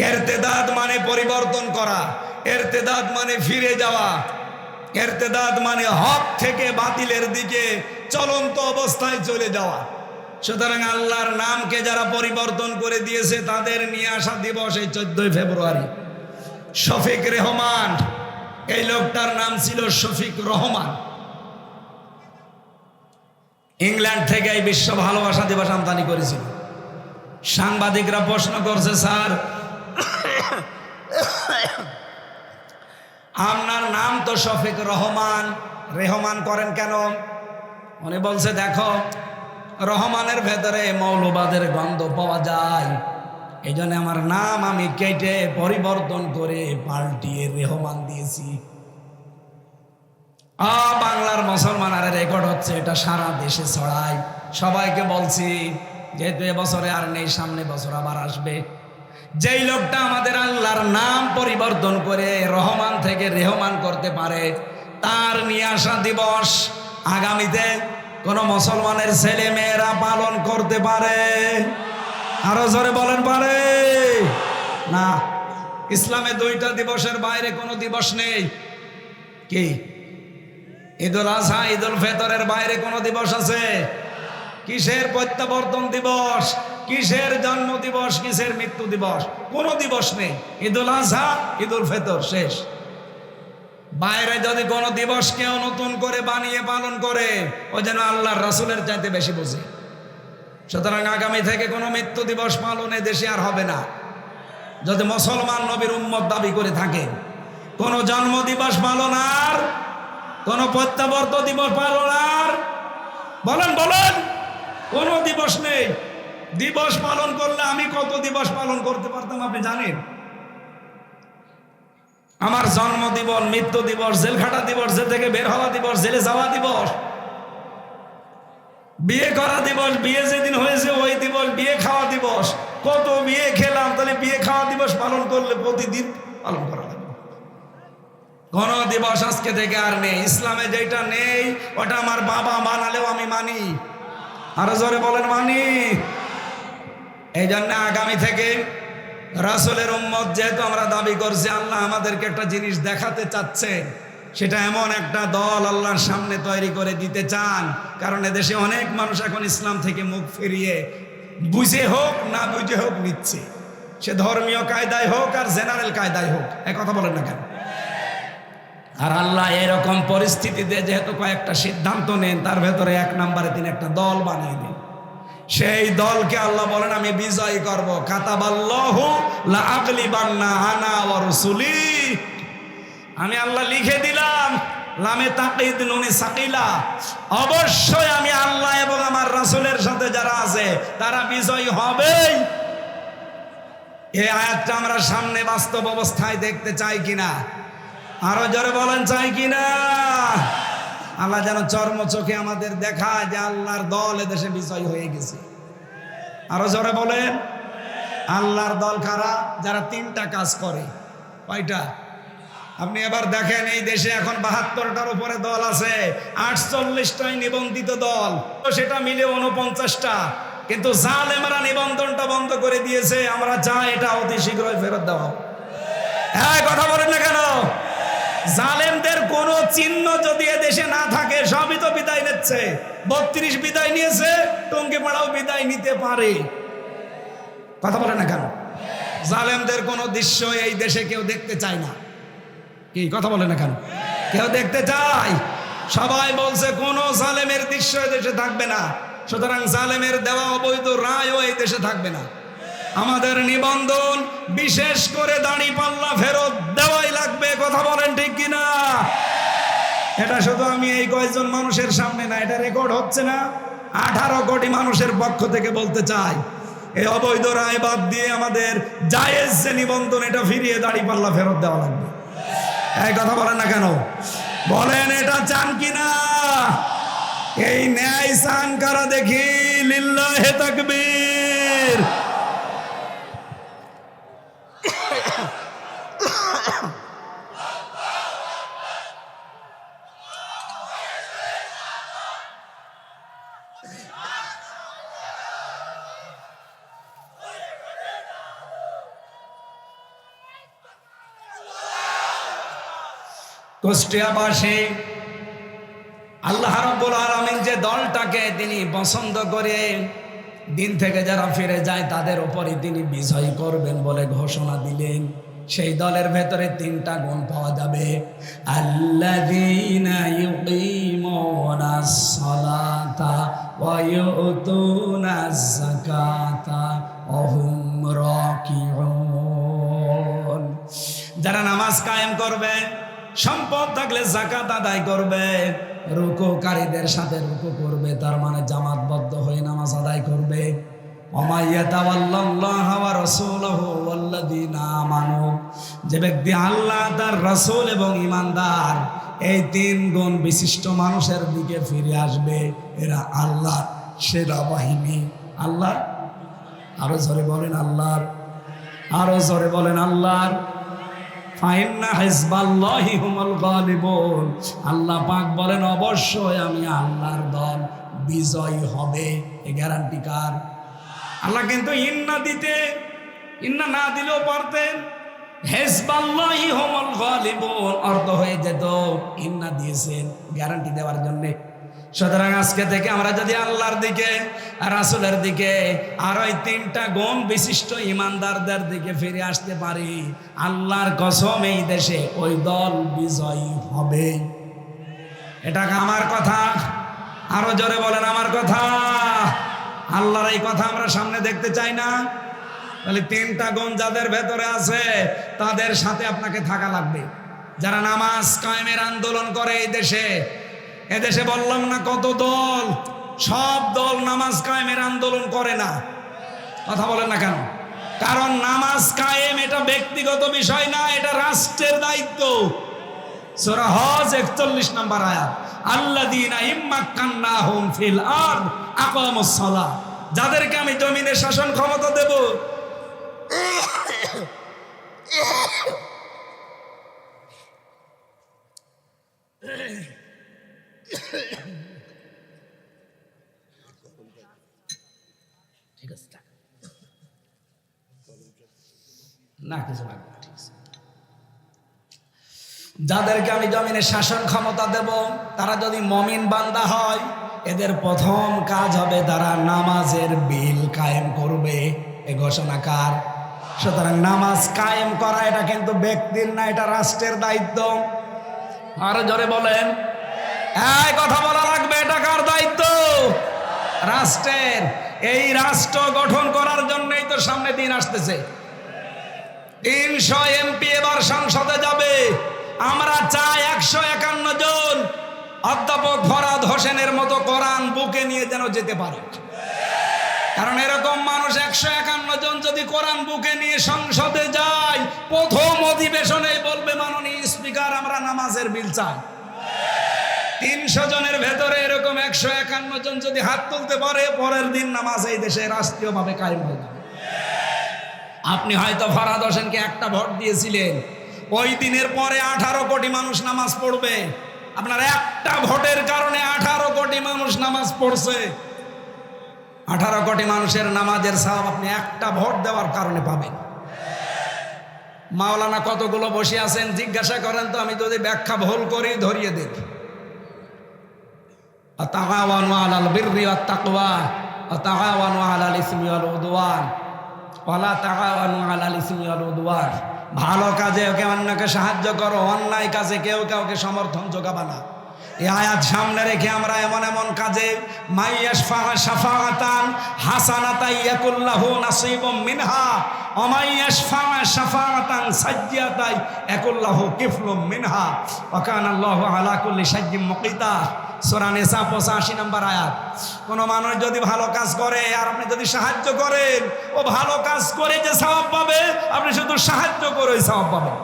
ইরতেদাদ মানে পরিবর্তন করা, ইরতেদাদ মানে ফিরে যাওয়া, ইরতেদাদ মানে হক থেকে বাতিলের দিকে চলন্ত অবস্থায় চলে যাওয়া। সুতরাং আল্লাহর নামকে যারা পরিবর্তন করে দিয়েছে তাদের নিয়ে আসা দিবস এই 14 ফেব্রুয়ারি। শফিক রেহমান, এই লোকটার নাম ছিল শফিক রহমান। ইংল্যান্ড থেকে এই বিশ্ব ভালোবাসা দিবস আমদানি করেছিল। সাংবাদিকরা প্রশ্ন করছে, স্যার আপনার নাম তো শফিক রহমান, রেহমান করেন কেন? উনি বলছে, দেখো রহমানের ভেতরে মৌলবাদের গন্ধ পাওয়া যায়, এই জন্য আমার নাম আমি কেটে পরিবর্তন করে পাল্টিয়ে রেহমান দিয়েছি। বাংলার মুসলমানের রেকর্ড হচ্ছে, এটা সারা দেশে ছড়ায়। সবাইকে বলছি, যেহেতু এবছরে আর নেই, সামনে বছর আবার আসবে। যেই লোকটা আমাদের আল্লাহর নাম পরিবর্তন করে রহমান থেকে রেহমান করতে পারে, তার নিয়ে আসা দিবস আগামীতে কোন মুসলমানের ছেলে মেয়েরা পালন করতে পারে? আরো জোরে বলেন, পারে না? ইসলামে 2টা দিবসের বাইরে কোনো দিবস নেই। কি? ঈদুল আজহা, ঈদুল ফিতরের বাইরে কোনো দিবস আছে? কিসের প্রত্যাবর্তন দিবস, কিসের জন্ম দিবস, কিসের মৃত্যু দিবস? কোনো দিবস নেই। ঈদুল আজহা, ঈদুল ফিতর, শেষ। বাইরে যদি কোনো দিবস কেউ নতুন করে বানিয়ে পালন করে, ও যেন আল্লাহর রাসূলের চাইতে বেশি বোঝে। সুতরাং আগামী থেকে কোনো মৃত্যু দিবস পালনে দেশে আর হবে না। যদি মুসলমান নবীর উম্মত দাবি করে থাকে, কোনো জন্ম দিবস পালন আর কোনো প্রত্যাবর্তন দিবস পালন আর, বলেন বলেন, কোনো দিবস নেই। দিবস পালন করলে আমি কত দিবস পালন করতে পারতাম আপনি জানেন? আমার জন্ম দিবস, মৃত্যু দিবস, জেলখাটা দিবস, জেল থেকে বের হওয়া দিবস, জেলে যাওয়া দিবস, বিয়ে করা দিবস, বিয়ে যেদিন হয়েছে ওই দিবস, বিয়ে খাওয়া দিবস, কত বিয়ে খেলাম। তাহলে বিয়ে খাওয়া দিবস পালন করলে প্রতিদিন পালন করা লাগবে। কোন দিবস আজকে থেকে আর নেই। ইসলামে যেটা নেই ওটা আমার বাবা মানালেও আমি মানি। আরো জোরে বলেন, মানি। এই জন্য আগামী থেকে রাসূলের উম্মত যেহেতু আমরা দাবি করছি, আল্লাহ আমাদেরকে একটা জিনিস দেখাতে চাচ্ছে, সেটা এমন একটা দল আল্লাহর সামনে তৈরি করে দিতে চান। কারণ এদেশে অনেক মানুষ এখন ইসলাম থেকে মুখ ফিরিয়ে বুঝে হোক না বুঝে হোক নিচ্ছে, সে ধর্মীয় কায়দায় হোক আর জেনারেল কায়দায় হোক। এক কথা বলেন না কেন? আর আল্লাহ এরকম পরিস্থিতিতে যেহেতু কয়েকটা সিদ্ধান্ত নেন, তার ভেতরে 1 নম্বরে তিনি একটা দল বানিয়ে দেন। সেই দলকে আল্লাহ বলেন আমি বিজয় করব। কাতাবাল্লাহু লা আগলিবান্না আনা ওয়া রাসূলি, আমি আল্লাহ লিখে দিলাম, লামে তাকিদ নুনে সাকিলা, অবশ্যই আমি আল্লাহ এবং আমার রাসূলের সাথে যারা আছে তারা বিজয়ী হবেই। এই আয়াতটা আমরা সামনে বাস্তব অবস্থায় দেখতে চাই কিনা? আরো জোরে বলেন, চাই কিনা? আল্লাহ যেন চর্ম চোখে আমাদের দেখায় যে আল্লাহর দল এদেশে বিজয় হয়ে গেছে। আরো জোরে বলেন, আল্লাহর দল কারা? যারা তিনটা কাজ করে। কয়টা? আপনি এবার দেখেন, এই দেশে এখন 72টার উপরে দল আছে, 48টাই নিবন্ধিত দল, তো সেটা মিলে 49টা। কিন্তু জালেমরা নিবন্ধনটা বন্ধ করে দিয়েছে। আমরা চাই এটা অতি শীঘ্রই ফেরত দেওয়া। হ্যাঁ, কথা বলেন না কেন? জালেমদের কোন চিহ্ন যদি দেশে না থাকে, সবই তো বিদায় নিচ্ছে। 32 বিদায় নিয়েছে, টঙ্গিপাড়াও বিদায় নিতে পারে। কথা বলেন না কেন? জালেমদের কোন দৃশ্য এই দেশে কেউ দেখতে চায় না। কি কথা বলেন না কেন? কেউ দেখতে চায়? সবাই বলছে কোন জালেমের দৃশ্য এই দেশে থাকবে না। সুতরাং জালেমের দেওয়া অবৈধ রায়ও এই দেশে থাকবে না। আমাদের নিবন্ধন, বিশেষ করে দাড়িপাল্লা ফেরত দেওয়াই লাগবে। কথা বলেন ঠিক কিনা? এটা শুধু আমি এই কয়েকজন মানুষের সামনে না, এটা রেকর্ড হচ্ছে না, 18 কোটি মানুষের পক্ষ থেকে বলতে চাই, এই অবৈধ রায় বাদ দিয়ে আমাদের জায়েজ যে নিবন্ধন, এটা ফিরিয়ে দাড়িপাল্লা ফেরত দেওয়া লাগবে। এই কথা বলেন না কেন? বলেন এটা চান কিনা? এই ন্যায় চান কারা দেখি? লিল্লাহে তাকবীর। কুষ্টিয়াবাসী আল্লাহ রাব্বুল আলামিন যে দলটাকে তিনি পছন্দ করে দিন থেকে যারা ফিরে যায় তাদের উপরই তিনি বিজয় করবেন বলে ঘোষণা দিলেন। সেই দলের ভেতরে 3টা গুণ পাওয়া যাবে। আল্লাযীনা ইউকিমুনাস সালাতা ওয়া ইউতুনাজ যাকাতা ওয়া হুম রাকিউন। যারা নামাজ কায়েম করবে, সম্পদ থাকলে যাকাত আদায় করবে, রুকুকারীদের সাথে রুকু করবে, তার মানে জামাতবদ্ধ হয়ে নামাজ আদায় করবে। যে ব্যক্তি আল্লাহ, তার রাসূল এবং ঈমানদার, এই 3 গুণ বিশিষ্ট মানুষের দিকে ফিরে আসবে, এরা আল্লাহর সেনাবাহিনী। আল্লাহর, আরো জোরে বলেন আল্লাহর, আরো জোরে বলেন আল্লাহর। ফাইন্না হিজবাল্লাহি হুমুল গালিবুন। আল্লাহ পাক বলেন অবশ্যই আমি আল্লাহর দল বিজয়ী হবে। এই গ্যারান্টি কার? আল্লাহ কিন্তু ইন্না না দিলেও পারতেন। হিজবাল্লাহি হুমুল গালিবুন অর্থ হয়ে যেত, ইন্না দিয়েছেন গ্যারান্টি দেওয়ার জন্য। সুতরাং আজকে থেকে আমরা যদি আল্লাহর দিকে, রাসূলের দিকে, আর ওই 3টা গুণ বিশিষ্ট ঈমানদারদের দিকে ফিরে আসতে পারি, আল্লাহর কসম এই দেশে ওই দল বিজয়ী হবে। এটা আমার কথা, আরো জোরে বলেন আমার কথা। আল্লাহর এই কথা আমরা সামনে দেখতে চাই না? তাহলে 3টা গুণ যাদের ভেতরে আছে তাদের সাথে আপনাকে থাকা লাগবে। যারা নামাজ কায়েমের আন্দোলন করে এই দেশে, এদেশে বললাম না কত দল, সব দল নামাজ কায়েমের আন্দোলন করে না। কথা বলেন না কেন? কারণ নামাজ কায়েম এটা ব্যক্তিগত বিষয় না, এটা রাষ্ট্রের দায়িত্ব। সূরা হজ 41 নম্বর আয়াত, আল্লাযীনা ইম্মাক্কান্নাহুম ফিল আরদ আকামুস সালাহ। যাদেরকে আমি জমিনে শাসন ক্ষমতা দেব, ঠিক আছে না, কিছু লাগবে, ঠিক আছে। যাদেরকে আমি জমিনে শাসন ক্ষমতা দেব, তারা যদি মুমিন বান্দা হয়, এদের প্রথম কাজ হবে তারা নামাজের বিল কায়েম করবে। এই ঘোষণা কার? সুতরাং নামাজ কায়েম করা এটা কিন্তু ব্যক্তির না, এটা রাষ্ট্রের দায়িত্ব। আরো জোরে বলেন, এই কথা বলা লাগবে, এটা কার দায়িত্ব? রাষ্ট্রের। এই রাষ্ট্র গঠন করার জন্যই তো সামনে দিন আসতেছে। 300 এমপি এবার সংসদে যাবে। আমরা চাই 151 জন অধ্যাপক ফরহাদ হোসেনের মতো কোরআন বুকে নিয়ে যেন যেতে পারে। কারণ এরকম মানুষ 151 জন যদি কোরআন বুকে নিয়ে সংসদে যায়, প্রথম অধিবেশনে বলবে মাননীয় স্পিকার আমরা নামাজের বিল চাই। 300 জনের ভেতরে এরকম 151 জন যদি হাত তুলতে পারে, পরের দিন নামাজ এই দেশে রাষ্ট্রীয়ভাবে কায়েম হয়ে যাবে। আপনি হয়তো ফরহাদ হোসেনকে একটা ভোট দিয়েছিলেন, ওই দিনের পরে 18 কোটি মানুষ নামাজ পড়বে। আপনার একটা ভোটের কারণে 18 কোটি মানুষ নামাজ পড়ছে। 18 কোটি মানুষের নামাজের সওয়াব আপনি একটা ভোট দেওয়ার কারণে পাবেন। মাওলানা কতগুলো বসে আছেন জিজ্ঞাসা করেন তো, আমি যদি ব্যাখ্যা ভুল করি ধরিয়ে দেব। আতাআওয়ানু আলাল বিররি ওয়াত তাকওয়া আতাআওয়ানু আলাল ইসমি ওয়াল উদওয়ান ওয়ালা তাআওয়ানু আলাল ইসমি ওয়াল উদওয়ান। ভালো কাজে ওকে অন্যকে সাহায্য করো, অন্যায় কাজে কেউ কাউকে সমর্থন যোগাবা না। এই আয়াত সামনে রেখে আমরা এমন এমন কাজে মাইয়াশফা শাফাআতান হাসানাতান ইয়াকুল্লাহু নাসিবুম মিনহা ওয়া মাইয়াশফা শাফাআতান সাজ্জিয়াতান ইয়াকুল্লাহু কিফলুম মিনহা ওয়া কানা আল্লাহু আলা কুল্লি শাইইন মুকিতা। সূরা নিসা 85 নম্বর আয়াত। কোন মানুষ যদি ভালো কাজ করে আর আপনি যদি সাহায্য করেন, ও ভালো কাজ করে যে সওয়াব পাবে, আপনি শুধু সাহায্য করে সওয়াব পাবেন।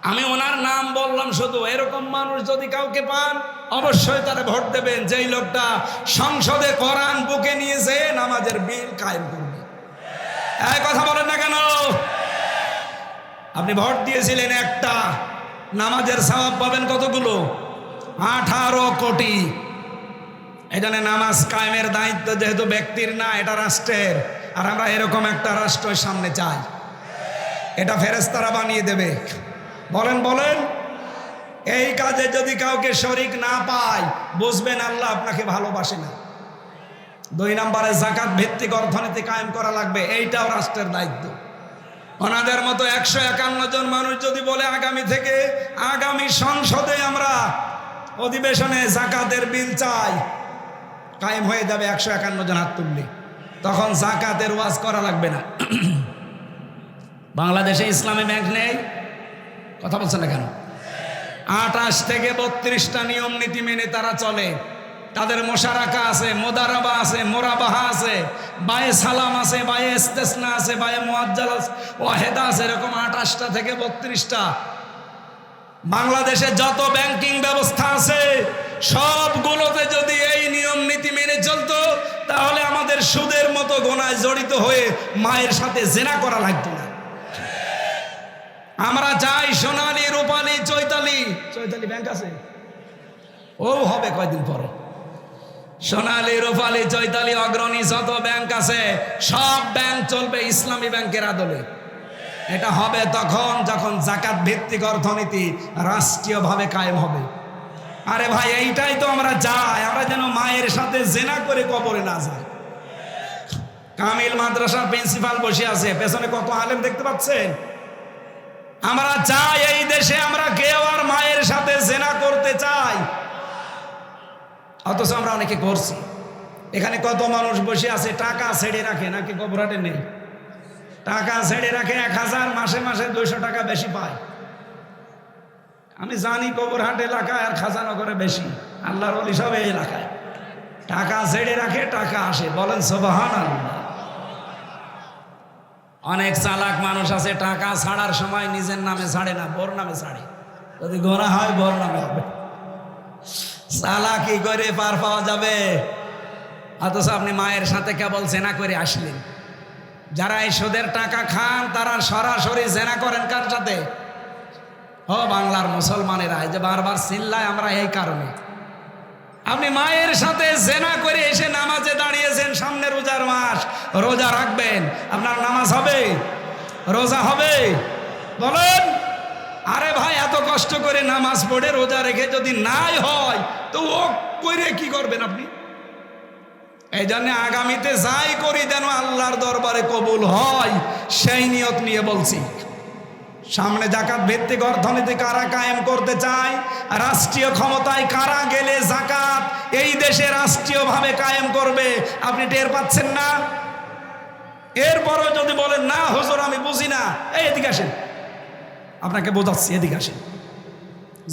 আমি ওনার নাম বললাম শুধু, এরকম মানুষ যদি কাউকে পান অবশ্যই তারে ভোট দেবেন, যেই লোকটা সংসদে কোরআন বুকে নিয়েছে নামাজের বিল কায়েম করবে। এই কথা বলেন না কেন? আপনি ভোট দিয়েছিলেন একটা, নামাজের সওয়াব পাবেন কতগুলো? 18 কোটি। এখানে নামাজ কায়েমের দায়িত্ব যেহেতু ব্যক্তির না, এটা রাষ্ট্রের। আর আমরা এরকম একটা রাষ্ট্রের সামনে চাই, এটা ফেরেশতারা বানিয়ে দেবে। বলেন বলেন, এই কাজে যদি কাউকে শরিক না পায়, বুঝবেন আল্লাহ আপনাকে ভালোবাসে না। 2 নম্বরে যাকাত ভিত্তিক অর্থনীতি কায়েম করা লাগবে, এইটাও রাষ্ট্রের দায়িত্ব। ওনাদের মতো 151 জন মানুষ যদি বলে আগামী থেকে আগামী সংসদে আমরা অধিবেশনে যাকাতের বিল চাই, কায়েম হয়ে যাবে 151 জন হাত তুললে। তখন যাকাতের ওয়াজ করা লাগবে না। বাংলাদেশে ইসলামী ব্যাংক নেই, কথা বলছেন না কেন? 28 থেকে 32টা নিয়ম নীতি মেনে তারা চলে। তাদের মোশারাকা আছে, মোদারাবা আছে, মোরাবাহা আছে, বায়ে সালাম আছে, বায়ে ইস্তেসনা আছে, বায়ে মুআজ্জাল আছে, ওয়াহেদা আছে, এরকম 28টা থেকে 32টা। বাংলাদেশে যত ব্যাংকিং ব্যবস্থা আছে সবগুলোতে যদি এই নিয়ম নীতি মেনে চলতো, তাহলে আমাদের সুদের মতো গোনায় জড়িত হয়ে মায়ের সাথে জেনা করা লাগতো না। আমরা চাই সোনালী, রূপালী, চৈতালি ব্যাংক আছে, ও হবে কয়দিন পরে। সোনালী, রূপালী, চৈতালি, অগ্রণী যত ব্যাংক আছে সব ব্যাংক চলবে ইসলামী ব্যাংকের আদলে। এটা হবে তখন যখন যাকাত ভিত্তিক অর্থনীতি রাষ্ট্রীয়ভাবে কায়েম হবে। আরে ভাই, এইটাই তো আমরা চাই, আমরা যেন মায়ের সাথে জেনা করে কবরে না যাই। কামিল মাদ্রাসার প্রিন্সিপাল বসে আছে, পেছনে কত আলেম দেখতে পাচ্ছেন। আমরা চাই এই দেশে আমরা কেউ আর মায়ের সাথে জেনা করতে চাই, অথচ আমরা অনেকে করছি। এখানে কত মানুষ বসে আছে টাকা ছেড়ে রাখে, নাকি কবরহাটে নেই? টাকা ছেড়ে রাখে 1000, মাসে মাসে 200 টাকা বেশি পায়। আমি জানি কবরহাট এলাকায় আর খাজানগরে বেশি, আল্লাহর ওলি সব এই এলাকায়। টাকা ছেড়ে রাখে, টাকা আসে, বলেন সুবহানাল্লাহ। অনেক চালাক মানুষ আছে, টাকা ছাড়ার সময় নিজের নামে ছাড়ে না, বোর নামে ছাড়ে। যদি গোনা হয় বোর নামে হবে। চালাকি করে পার পাওয়া যাবে, অথচ আপনি মায়ের সাথে কেবল জেনা করে আসলেন। যারা এই সুদের টাকা খান তারা সরাসরি জেনা করেন কার সাথে? ও বাংলার মুসলমানেরা, এই যে বারবার চিল্লায় আমরা এই কারণে। আপনি মায়ের সাথে জেনা করে এসে নামাজে দাঁড়িয়েছেন, সামনে রোজার মাস, রোজা রাখবেন, আপনার নামাজ হবে, রোজা হবে? বলেন। আরে ভাই, এত কষ্ট করে নামাজ পড়ে রোজা রেখে যদি নাই হয় তো ও করে কি করবেন আপনি? এই জন্য আগামীতে যাই করি যেন আল্লাহর দরবারে কবুল হয়, সেই নিয়ত নিয়ে বলছি। সামনে যাকাত ভিত্তিক অর্থনীতি কারা কায়েম করতে চায়, রাষ্ট্রীয় ক্ষমতায় কারা গেলে যাকাত এই দেশে রাষ্ট্রীয়ভাবে কায়েম করবে, আপনি টের পাচ্ছেন না? এরপরও যদি বলেন না হুজুর আমি বুঝি না, এই এদিকে আসেন, আপনাকে বোঝাচ্ছি, এদিকে আসেন।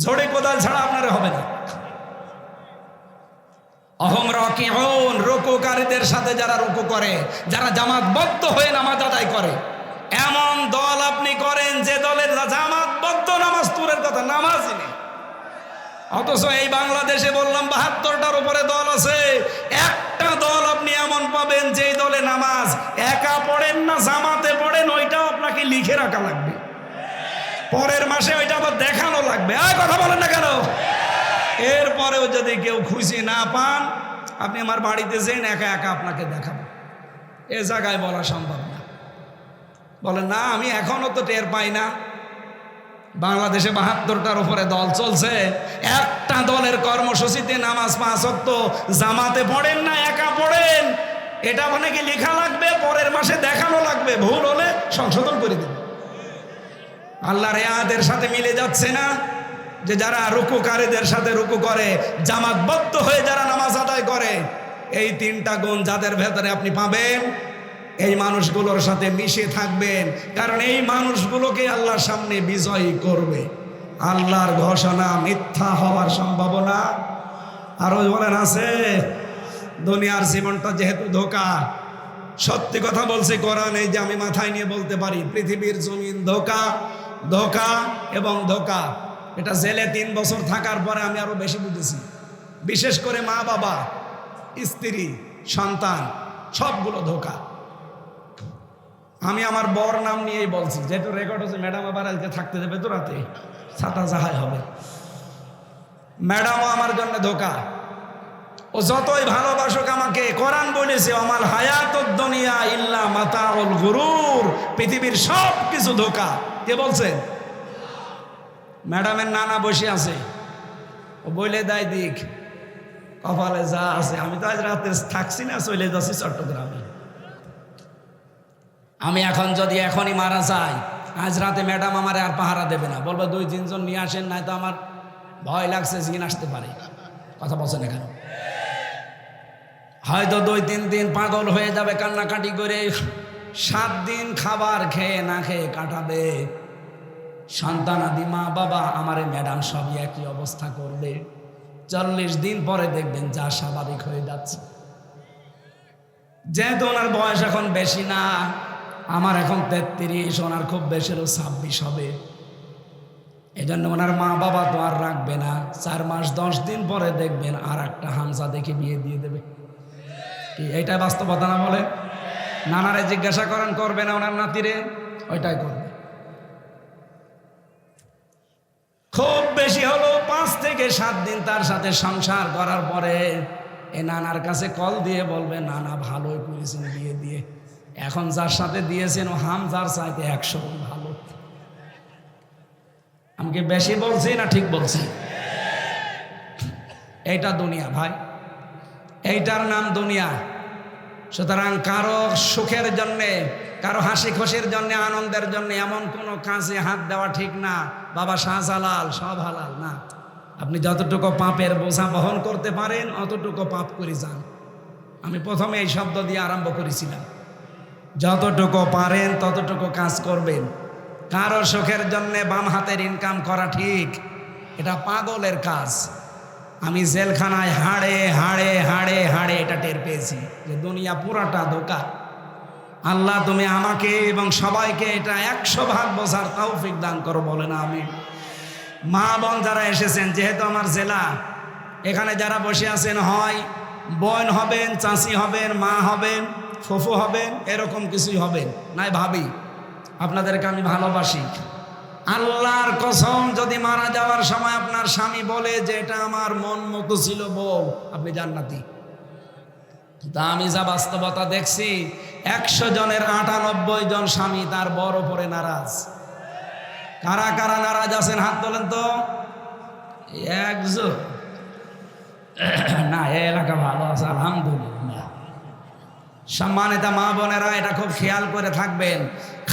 ঝড়ে কোদাল ছাড়া আপনার হবে না। অহম রাকিউন, রুকুকারীদের সাথে যারা রুকু করে, যারা জামাতবদ্ধ হয়ে নামাজ আদায় করে, এমন দল আপনি করেন যে দলের জামাতবদ্ধ নামাজ তুলের কথা নামাজই নেই। অথচ এই বাংলাদেশে বললাম 72টার উপরে দল আছে, একটা দল আপনি এমন পাবেন যেই দলে নামাজ একা পড়েন না জামাতে পড়েন, ওইটাও আপনাকে লিখে রাখা লাগবে, পরের মাসে ওইটা আবার দেখানো লাগবে। আর কথা বলেন না কেন? এরপরেও যদি কেউ খুশি না পান, আপনি আমার বাড়িতে যেন একা একা আপনাকে দেখাবো, এ জায়গায় বলা সম্ভব না। বলেন না আমি এখনো তো টের পাই না। বাংলাদেশে 72টার উপরে দল চলছে, একটা দলের কর্মসূচিতে নামাজ 5 ওয়াক্ত জামাতে পড়েন না একা পড়েন, এটা মানে কি লেখা লাগবে, পরের মাসে দেখানো লাগবে, ভুল হলে সংশোধন করে দেবে। আল্লাহর আয়াতের সাথে মিলে যাচ্ছে না যে যারা রুকুকারীদের সাথে রুকু করে, জামাতবদ্ধ হয়ে যারা নামাজ আদায় করে, এই 3টা গুণ যাদের ভেতরে আপনি পাবেন, এই মানুষগুলোর সাথে মিশে থাকবেন, কারণ এই মানুষগুলোকে আল্লাহর সামনে বিজয়ী করবে। আল্লাহর ঘোষণা মিথ্যা হওয়ার সম্ভাবনা আরো বলেন আছে। দুনিয়ার জীবনটা যেহেতু ধোঁকা, সত্যি কথা বলছি, কোরআন এই যে আমি মাথায় নিয়ে বলতে পারি, পৃথিবীর জমিন ধোঁকা, ধোঁকা এবং ধোঁকা। এটা জেলে 3 বছর থাকার পরে আমি আরো বেশি বুঝেছি। বিশেষ করে মা বাবা, স্ত্রী, সন্তান, সবগুলো ধোঁকা। আমি আমার বর নাম নিয়েই বলছি, যেহেতু রেকর্ড হচ্ছে। ম্যাডাম আবার আজকে থাকতে দেবে তো রাতে, ছাতা যাহাই হবে। ম্যাডামও আমার জন্য ধোঁকা। ও যতই ভালোবাসুক আমাকে, কোরআন বলেছে আমাল হায়াতুদ দুনিয়া ইল্লা মাতাউল গুরুর, পৃথিবীর সব কিছু ধোঁকা। কে বলছে? ম্যাডামের নানা বসে আছে, ও বলে দেয় দিক কপালে যা আছে। আমি তো আজ রাতে থাকছি না, চলে যাচ্ছি চট্টগ্রামে। আমি এখন যদি এখনই মারা যাই, আজ রাতে ম্যাডাম আমার আর পাহারা দেবে না, বলবো 2-3 জন নিয়ে আসেন, নাই তো আমার ভয় লাগছে, জিন আসতে পারে। কথা বলছেন এখানে, হয়তো 2-3 দিন পাগল হয়ে যাবে, কান্নাকাটি করে 7 দিন খাবার খেয়ে না খেয়ে কাটাবে। সন্তানাদি মা বাবা, আমারে ম্যাডাম সবই একই অবস্থা করবে। 40 দিন পরে দেখবেন যা স্বাভাবিক হয়ে যাচ্ছে। যেহেতু ওনার বয়স এখন বেশি না, আমার এখন 33, ওনার খুব বেশি হলো 26 হবে। এই জন্য ওনার মা বাবা তো আর রাখবে না, 4 মাস 10 দিন পরে দেখবেন আর একটা হামজা দেখে বিয়ে দিয়ে দেবে। কি এইটাই বাস্তবতা না? বলে নানারে জিজ্ঞাসা করেন, করবে না ওনার নাতিরে? ওইটাই করবে। খুব বেশি হলো 5 থেকে 7 দিন তার সাথে সংসার করার পরে এ নানার কাছে কল দিয়ে বলবে, নানা ভালোই করেছেন বিয়ে দিয়ে, এখন যার সাথে দিয়েছেন ও হামজার চাইতে 100 গুণ ভালো। আমি কি বেশি বলছি না ঠিক বলছি? এইটা দুনিয়া ভাই, এইটার নাম দুনিয়া। সুতরাং কারো সুখের জন্যে, কারো হাসি খুশির জন্যে, আনন্দের জন্যে এমন কোনো কাজে হাত দেওয়া ঠিক না। বাবা শাহজালাল সব হালাল না। আপনি যতটুকু পাপের বোঝা বহন করতে পারেন অতটুকু পাপ করে যান। আমি প্রথমে এই শব্দ দিয়ে আরম্ভ করেছিলাম, যতটুকু পারেন ততটুকু কাজ করবেন। কারো সুখের জন্যে বাম হাতের ইনকাম করা ঠিক, এটা পাগলের কাজ। আমি জেলখানায় হাড়ে হাড়ে হাড়ে হাড়ে এটা টের পেয়েছি যে দুনিয়া পুরাটা ধোঁকা। আল্লাহ তুমি আমাকে এবং সবাইকে এটা 100 ভাগ বোঝার তৌফিক দান করো, বলে না আমি। মা বোন যারা এসেছেন, যেহেতু আমার জেলা, এখানে যারা বসে আছেন, হয় বোন হবেন, চাচি হবেন, মা হবেন, ফুফু হবেন, এরকম কিছুই হবেন, নাই ভাবি আপনাদেরকে আমি ভালোবাসি। আল্লাহর কসম, যদি মারা যাওয়ার সময় আপনার স্বামী বলে যে এটা আমার মন মতো ছিল বউ, আপনি জান্নাতি। তা আমি যা বাস্তবতা দেখছি, 100 জনের 98 জন স্বামী তার বর উপরে নারাজ। কারা কারা নারাজ আছেন হাত তোলেন তো। একজন না, এই এলাকা ভালো আছে আলহামদুলিল্লাহ। সম্মানিত মা বোনেরা, এটা খুব খেয়াল করে থাকবেন।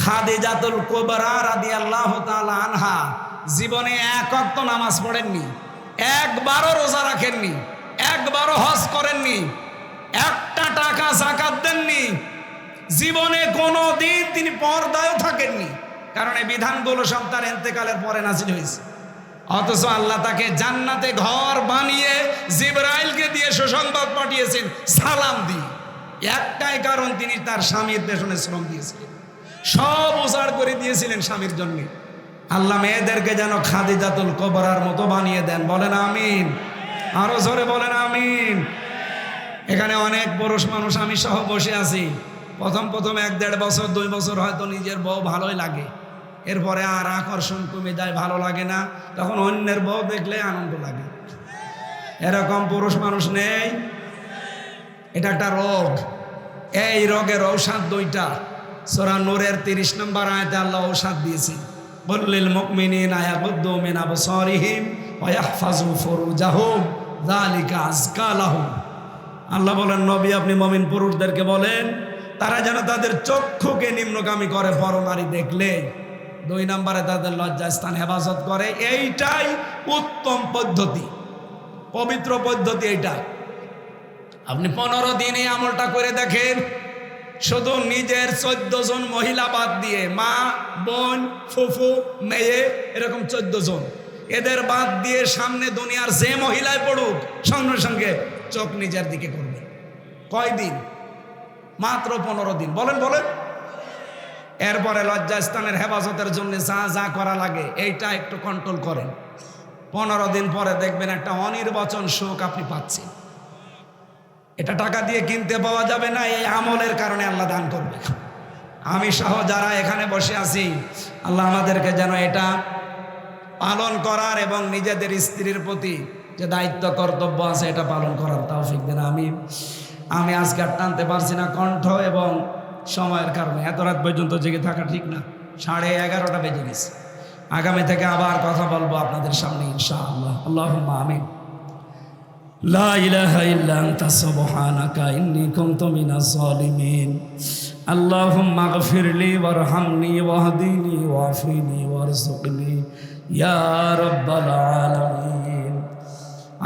খাদিজাতুল কুবরা রাদিয়াল্লাহু তাআলা আনহা জীবনে 1 ওয়াক্ত নামাজ পড়েননি, একবারও রোজা রাখেননি, একবারও হজ করেননি, একটা টাকা যাকাত দেননি, জীবনে কোনো দিন তিনি পর্দায়ও থাকেননি, কারণ এই বিধানগুলো সব তার ইন্তেকালের পরে নাযিল হয়েছে। অথচ আল্লাহ তাকে জান্নাতে ঘর বানিয়ে জিবরাইলকে দিয়ে সুসংবাদ পাঠিয়েছেন সালাম দিয়ে। একটাই কারণ, তিনি তার স্বামীর পেছনে শ্রম দিয়েছিলেন, সব উজাড় করে দিয়েছিলেন স্বামীর জন্য। আল্লাহ মেয়েদেরকে যেন খাদিজাতুল কুবরার মতো বানিয়ে দেন, বলেন আমিন। আরো জোরে বলেন আমিন। এখানে অনেক পুরুষ মানুষ আমি সহ বসে আছি, প্রথম 1-1.5 বছর 2 বছর হয়তো নিজের বউ ভালোই লাগে, এরপরে আর আকর্ষণ কমে যায়, ভালো লাগে না, তখন অন্যের বউ দেখলে আনন্দ লাগে। এরকম পুরুষ মানুষ নেই? এটা একটা রোগ। এই রোগের ঔষধ 2টা। সূরা নূরের 30 নম্বর আয়াতে আল্লাহ ঔষধ দিয়েছে, বললিল মুমিনিনা ইয়াগুদ্দু মিন আবসারিহিম ওয়া ইয়াহফাজু ফুরুজাহুম যালিকা আযকা লাহুম। আল্লাহ বলেন, নবী আপনি মুমিন পুরুষদেরকে বলেন তারা যেন তাদের চক্ষুকে নিম্নগামী করে পরনারী দেখলে, 2 নম্বরে তাদের লজ্জাস্থান হেফাজত করে। এইটাই উত্তম পদ্ধতি, পবিত্র পদ্ধতি এইটা। আপনি 15 দিন এই আমলটা করে দেখেন, শুধু নিজের 14 জন মহিলা বাদ দিয়ে, মা, বোন, ফুফু, মেয়ে, এরকম 14 জন, এদের বাদ দিয়ে সামনে দুনিয়ার যে মহিলায় পড়ুক সঙ্গে সঙ্গে চোখ নিজের দিকে করবে। কয়দিন? মাত্র 15 দিন। বলেন বলেন। এরপরে লজ্জাস্থানের হেফাজতের জন্য যা যা করা লাগে এইটা একটু কন্ট্রোল করেন। 15 দিন পরে দেখবেন একটা অনির্বাচন সুখ আপনি পাচ্ছেন। এটা টাকা দিয়ে কিনতে পাওয়া যাবে না, এই আমলের কারণে আল্লাহ দান করবে। আমি সহ যারা এখানে বসে আছি, আল্লাহ আমাদেরকে যেন এটা পালন করার এবং নিজেদের স্ত্রীর প্রতি যে দায়িত্ব কর্তব্য আছে এটা পালন করার তৌফিক দেন। আমি আজকে আর টানতে পারছি না কণ্ঠ এবং সময়ের কারণে, এত রাত পর্যন্ত জেগে থাকা ঠিক না, 11:30 বেজে গেছে। আগামী থেকে আবার কথা বলবো আপনাদের সামনে ইনশাআল্লাহ। আল্লাহুম্মা আমিন। লা ইলাহা ইল্লা আনতা সুবহানাকা ইন্নী কুনতু মিনাজ জালিমিন। আল্লাহুম্মা গফিরলি ওয়ারহামনি ওয়াহদিনি ওয়াফিনি ওয়ারযুকনি ইয়া রাব্বাল আলামিন।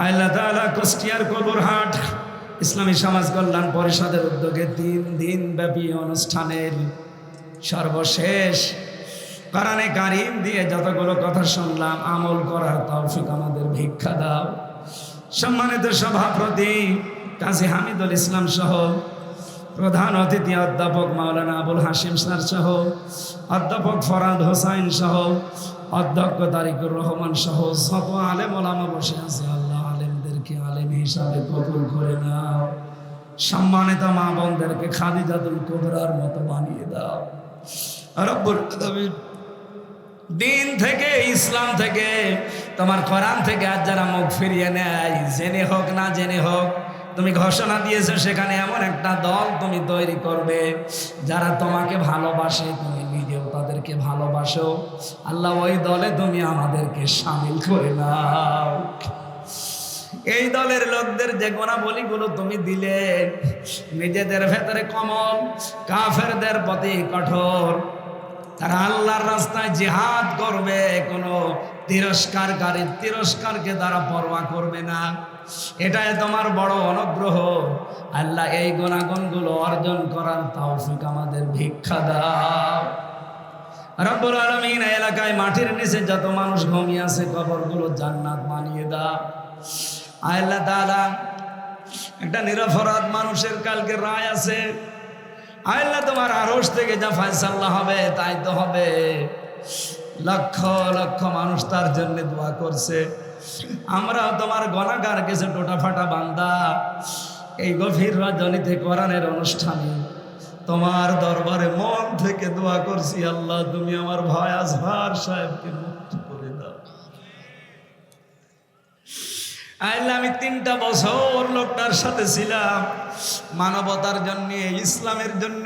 আল্লাহ তাআলা কুষ্টিয়ার কলুরহাট ইসলামী সমাজ কল্যাণ পরিষদের উদ্যোগে 3 দিন ব্যাপী অনুষ্ঠানের সর্বশেষ কোরআনে কারীম দিয়ে যতগুলো কথা শুনলাম, আমল করার তৌফিক আমাদের ভিক্ষা দাও। সম্মানিত সভাপতি কাজী হামিদুল ইসলাম সহ প্রধান অতিথি অধ্যাপক মাওলানা আবুল হাশিম স্যার সহ অধ্যাপক ফরাদ হোসাইন সহ অধ্যক্ষ তারিকুর রহমান সহ যত আলেম ওলামা বসে আছে, আল্লাহ আলেমদেরকে আলেম হিসাবে কবুল করে নাও। সম্মানিত মা বোনদেরকে খাদিজাতুল কুবরার মতো বানিয়ে দাও রব্বুল আলামিন। দিন থেকে, ইসলাম থেকে, তোমার কোরআন থেকে আজ যারা মুখ ফিরিয়ে নেয়, জেনে হোক না জেনে হোক, তুমি ঘোষণা দিয়েছো সেখানে এমন একটা দল তুমি তৈরি করবে যারা তোমাকে ভালোবাসে, তুমি নিজেও তাদেরকে ভালোবাসো। আল্লাহ ওই দলে তুমি আমাদেরকে শামিল করে নাও। এই দলের লোকদের যে গুণাবলীগুলো তুমি দিলে, নিজেদের ভেতরে কমল, কাফেরদের প্রতি কঠোর, তারা আল্লাহর রাস্তায় জিহাদ করবে, কোনো তিরস্কারকে তারা পরোয়া করবে না। এটাই তোমার বড় অনুগ্রহ। আল্লাহ এই গুণাগুণগুলো অর্জন করার তৌফিক আমাদের ভিক্ষা দাও রব্বুল আলামিন। এলাকায় মাটির নিচে যত মানুষ ঘুমিয়ে আছে, কবরগুলো জান্নাত বানিয়ে দাও। আল্লাহ তাআলা একটা নিরপরাধ মানুষের কালকে রায় আছে, আল্লাহ তোমার আরশ থেকে যা ফয়সালা হবে তাই তো হবে। লক্ষ লক্ষ মানুষ তার জন্য দোয়া করছে। আমরাও তোমার গুনাহগার কিছু টোটা ফাটা বান্দা এই গভীর রজনীতে কোরআনের অনুষ্ঠানে তোমার দরবারে মন থেকে দোয়া করছি, আল্লাহ তুমি আমার ভাই আজহার সাহেবকে মুক্ত করে দাও। আল্লাহ আমি 3টা বছর লোকটার সাথে ছিলাম, মানবতার জন্য, ইসলামের জন্য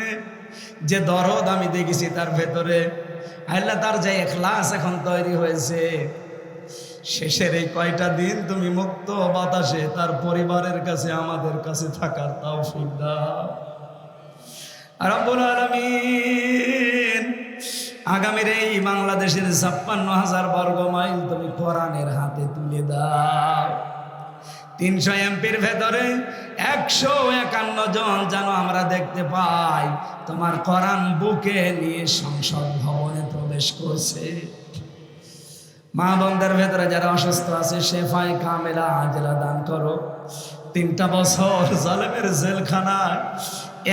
যে দরদ আমি দেখেছি তার ভেতরে, আল্লাহ তার যে ইখলাস এখন তৈরি হয়েছে, শেষের এই কয়টা দিন তুমি মুক্ত বাতাসে তার পরিবারের কাছে, আমাদের কাছে থাকার তৌফিক দাও রব্বুল আলামিন। আগামীর এই বাংলাদেশের 56,000 বর্গ মাইল তুমি কোরআনের হাতে তুলে দাও। 300 এমপির ভেতরে 151 জন যেন আমরা দেখতে পাই তোমার কোরআন বুকে নিয়ে সংসদ ভবনে প্রবেশ করছে। মা বোনদের ভেতরে যারা অসুস্থ আছে, শেফায়ে কামেলা আজলা দান করো। 3টা বছর জালেমের জেলখানায়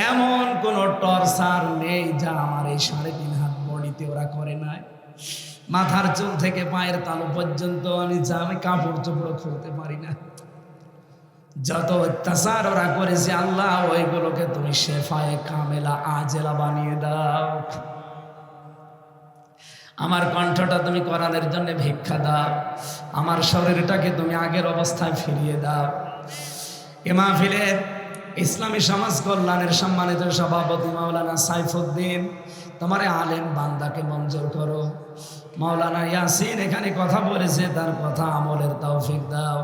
এমন কোন টর্চার নেই যা আমার এই 3.5 হাত বডিতে ওরা করে নাই। মাথার চুল থেকে পায়ের তালু পর্যন্ত আমি কাপড় চোপড় খুলতে পারি না। যত অত্যাচার ওরা করেছে আল্লাহ ওইগুলোকে তুমি শেফায়ে কামেলা আজেলা বানিয়ে দাও। আমার কণ্ঠটা তুমি কোরআনের জন্য ভিক্ষা দাও, আমার শরীরটাকে তুমি আগের অবস্থায় ফিরিয়ে দাও। এ মাহফিলের ইসলামী সমাজ কল্যাণের সম্মানিত সভাপতি মাওলানা সাইফুদ্দিন, তোমার আলেম বান্দাকে মঞ্জুর করো। মাওলানা ইয়াসিন এখানে কথা বলেছে, তার কথা আমলের তৌফিক দাও।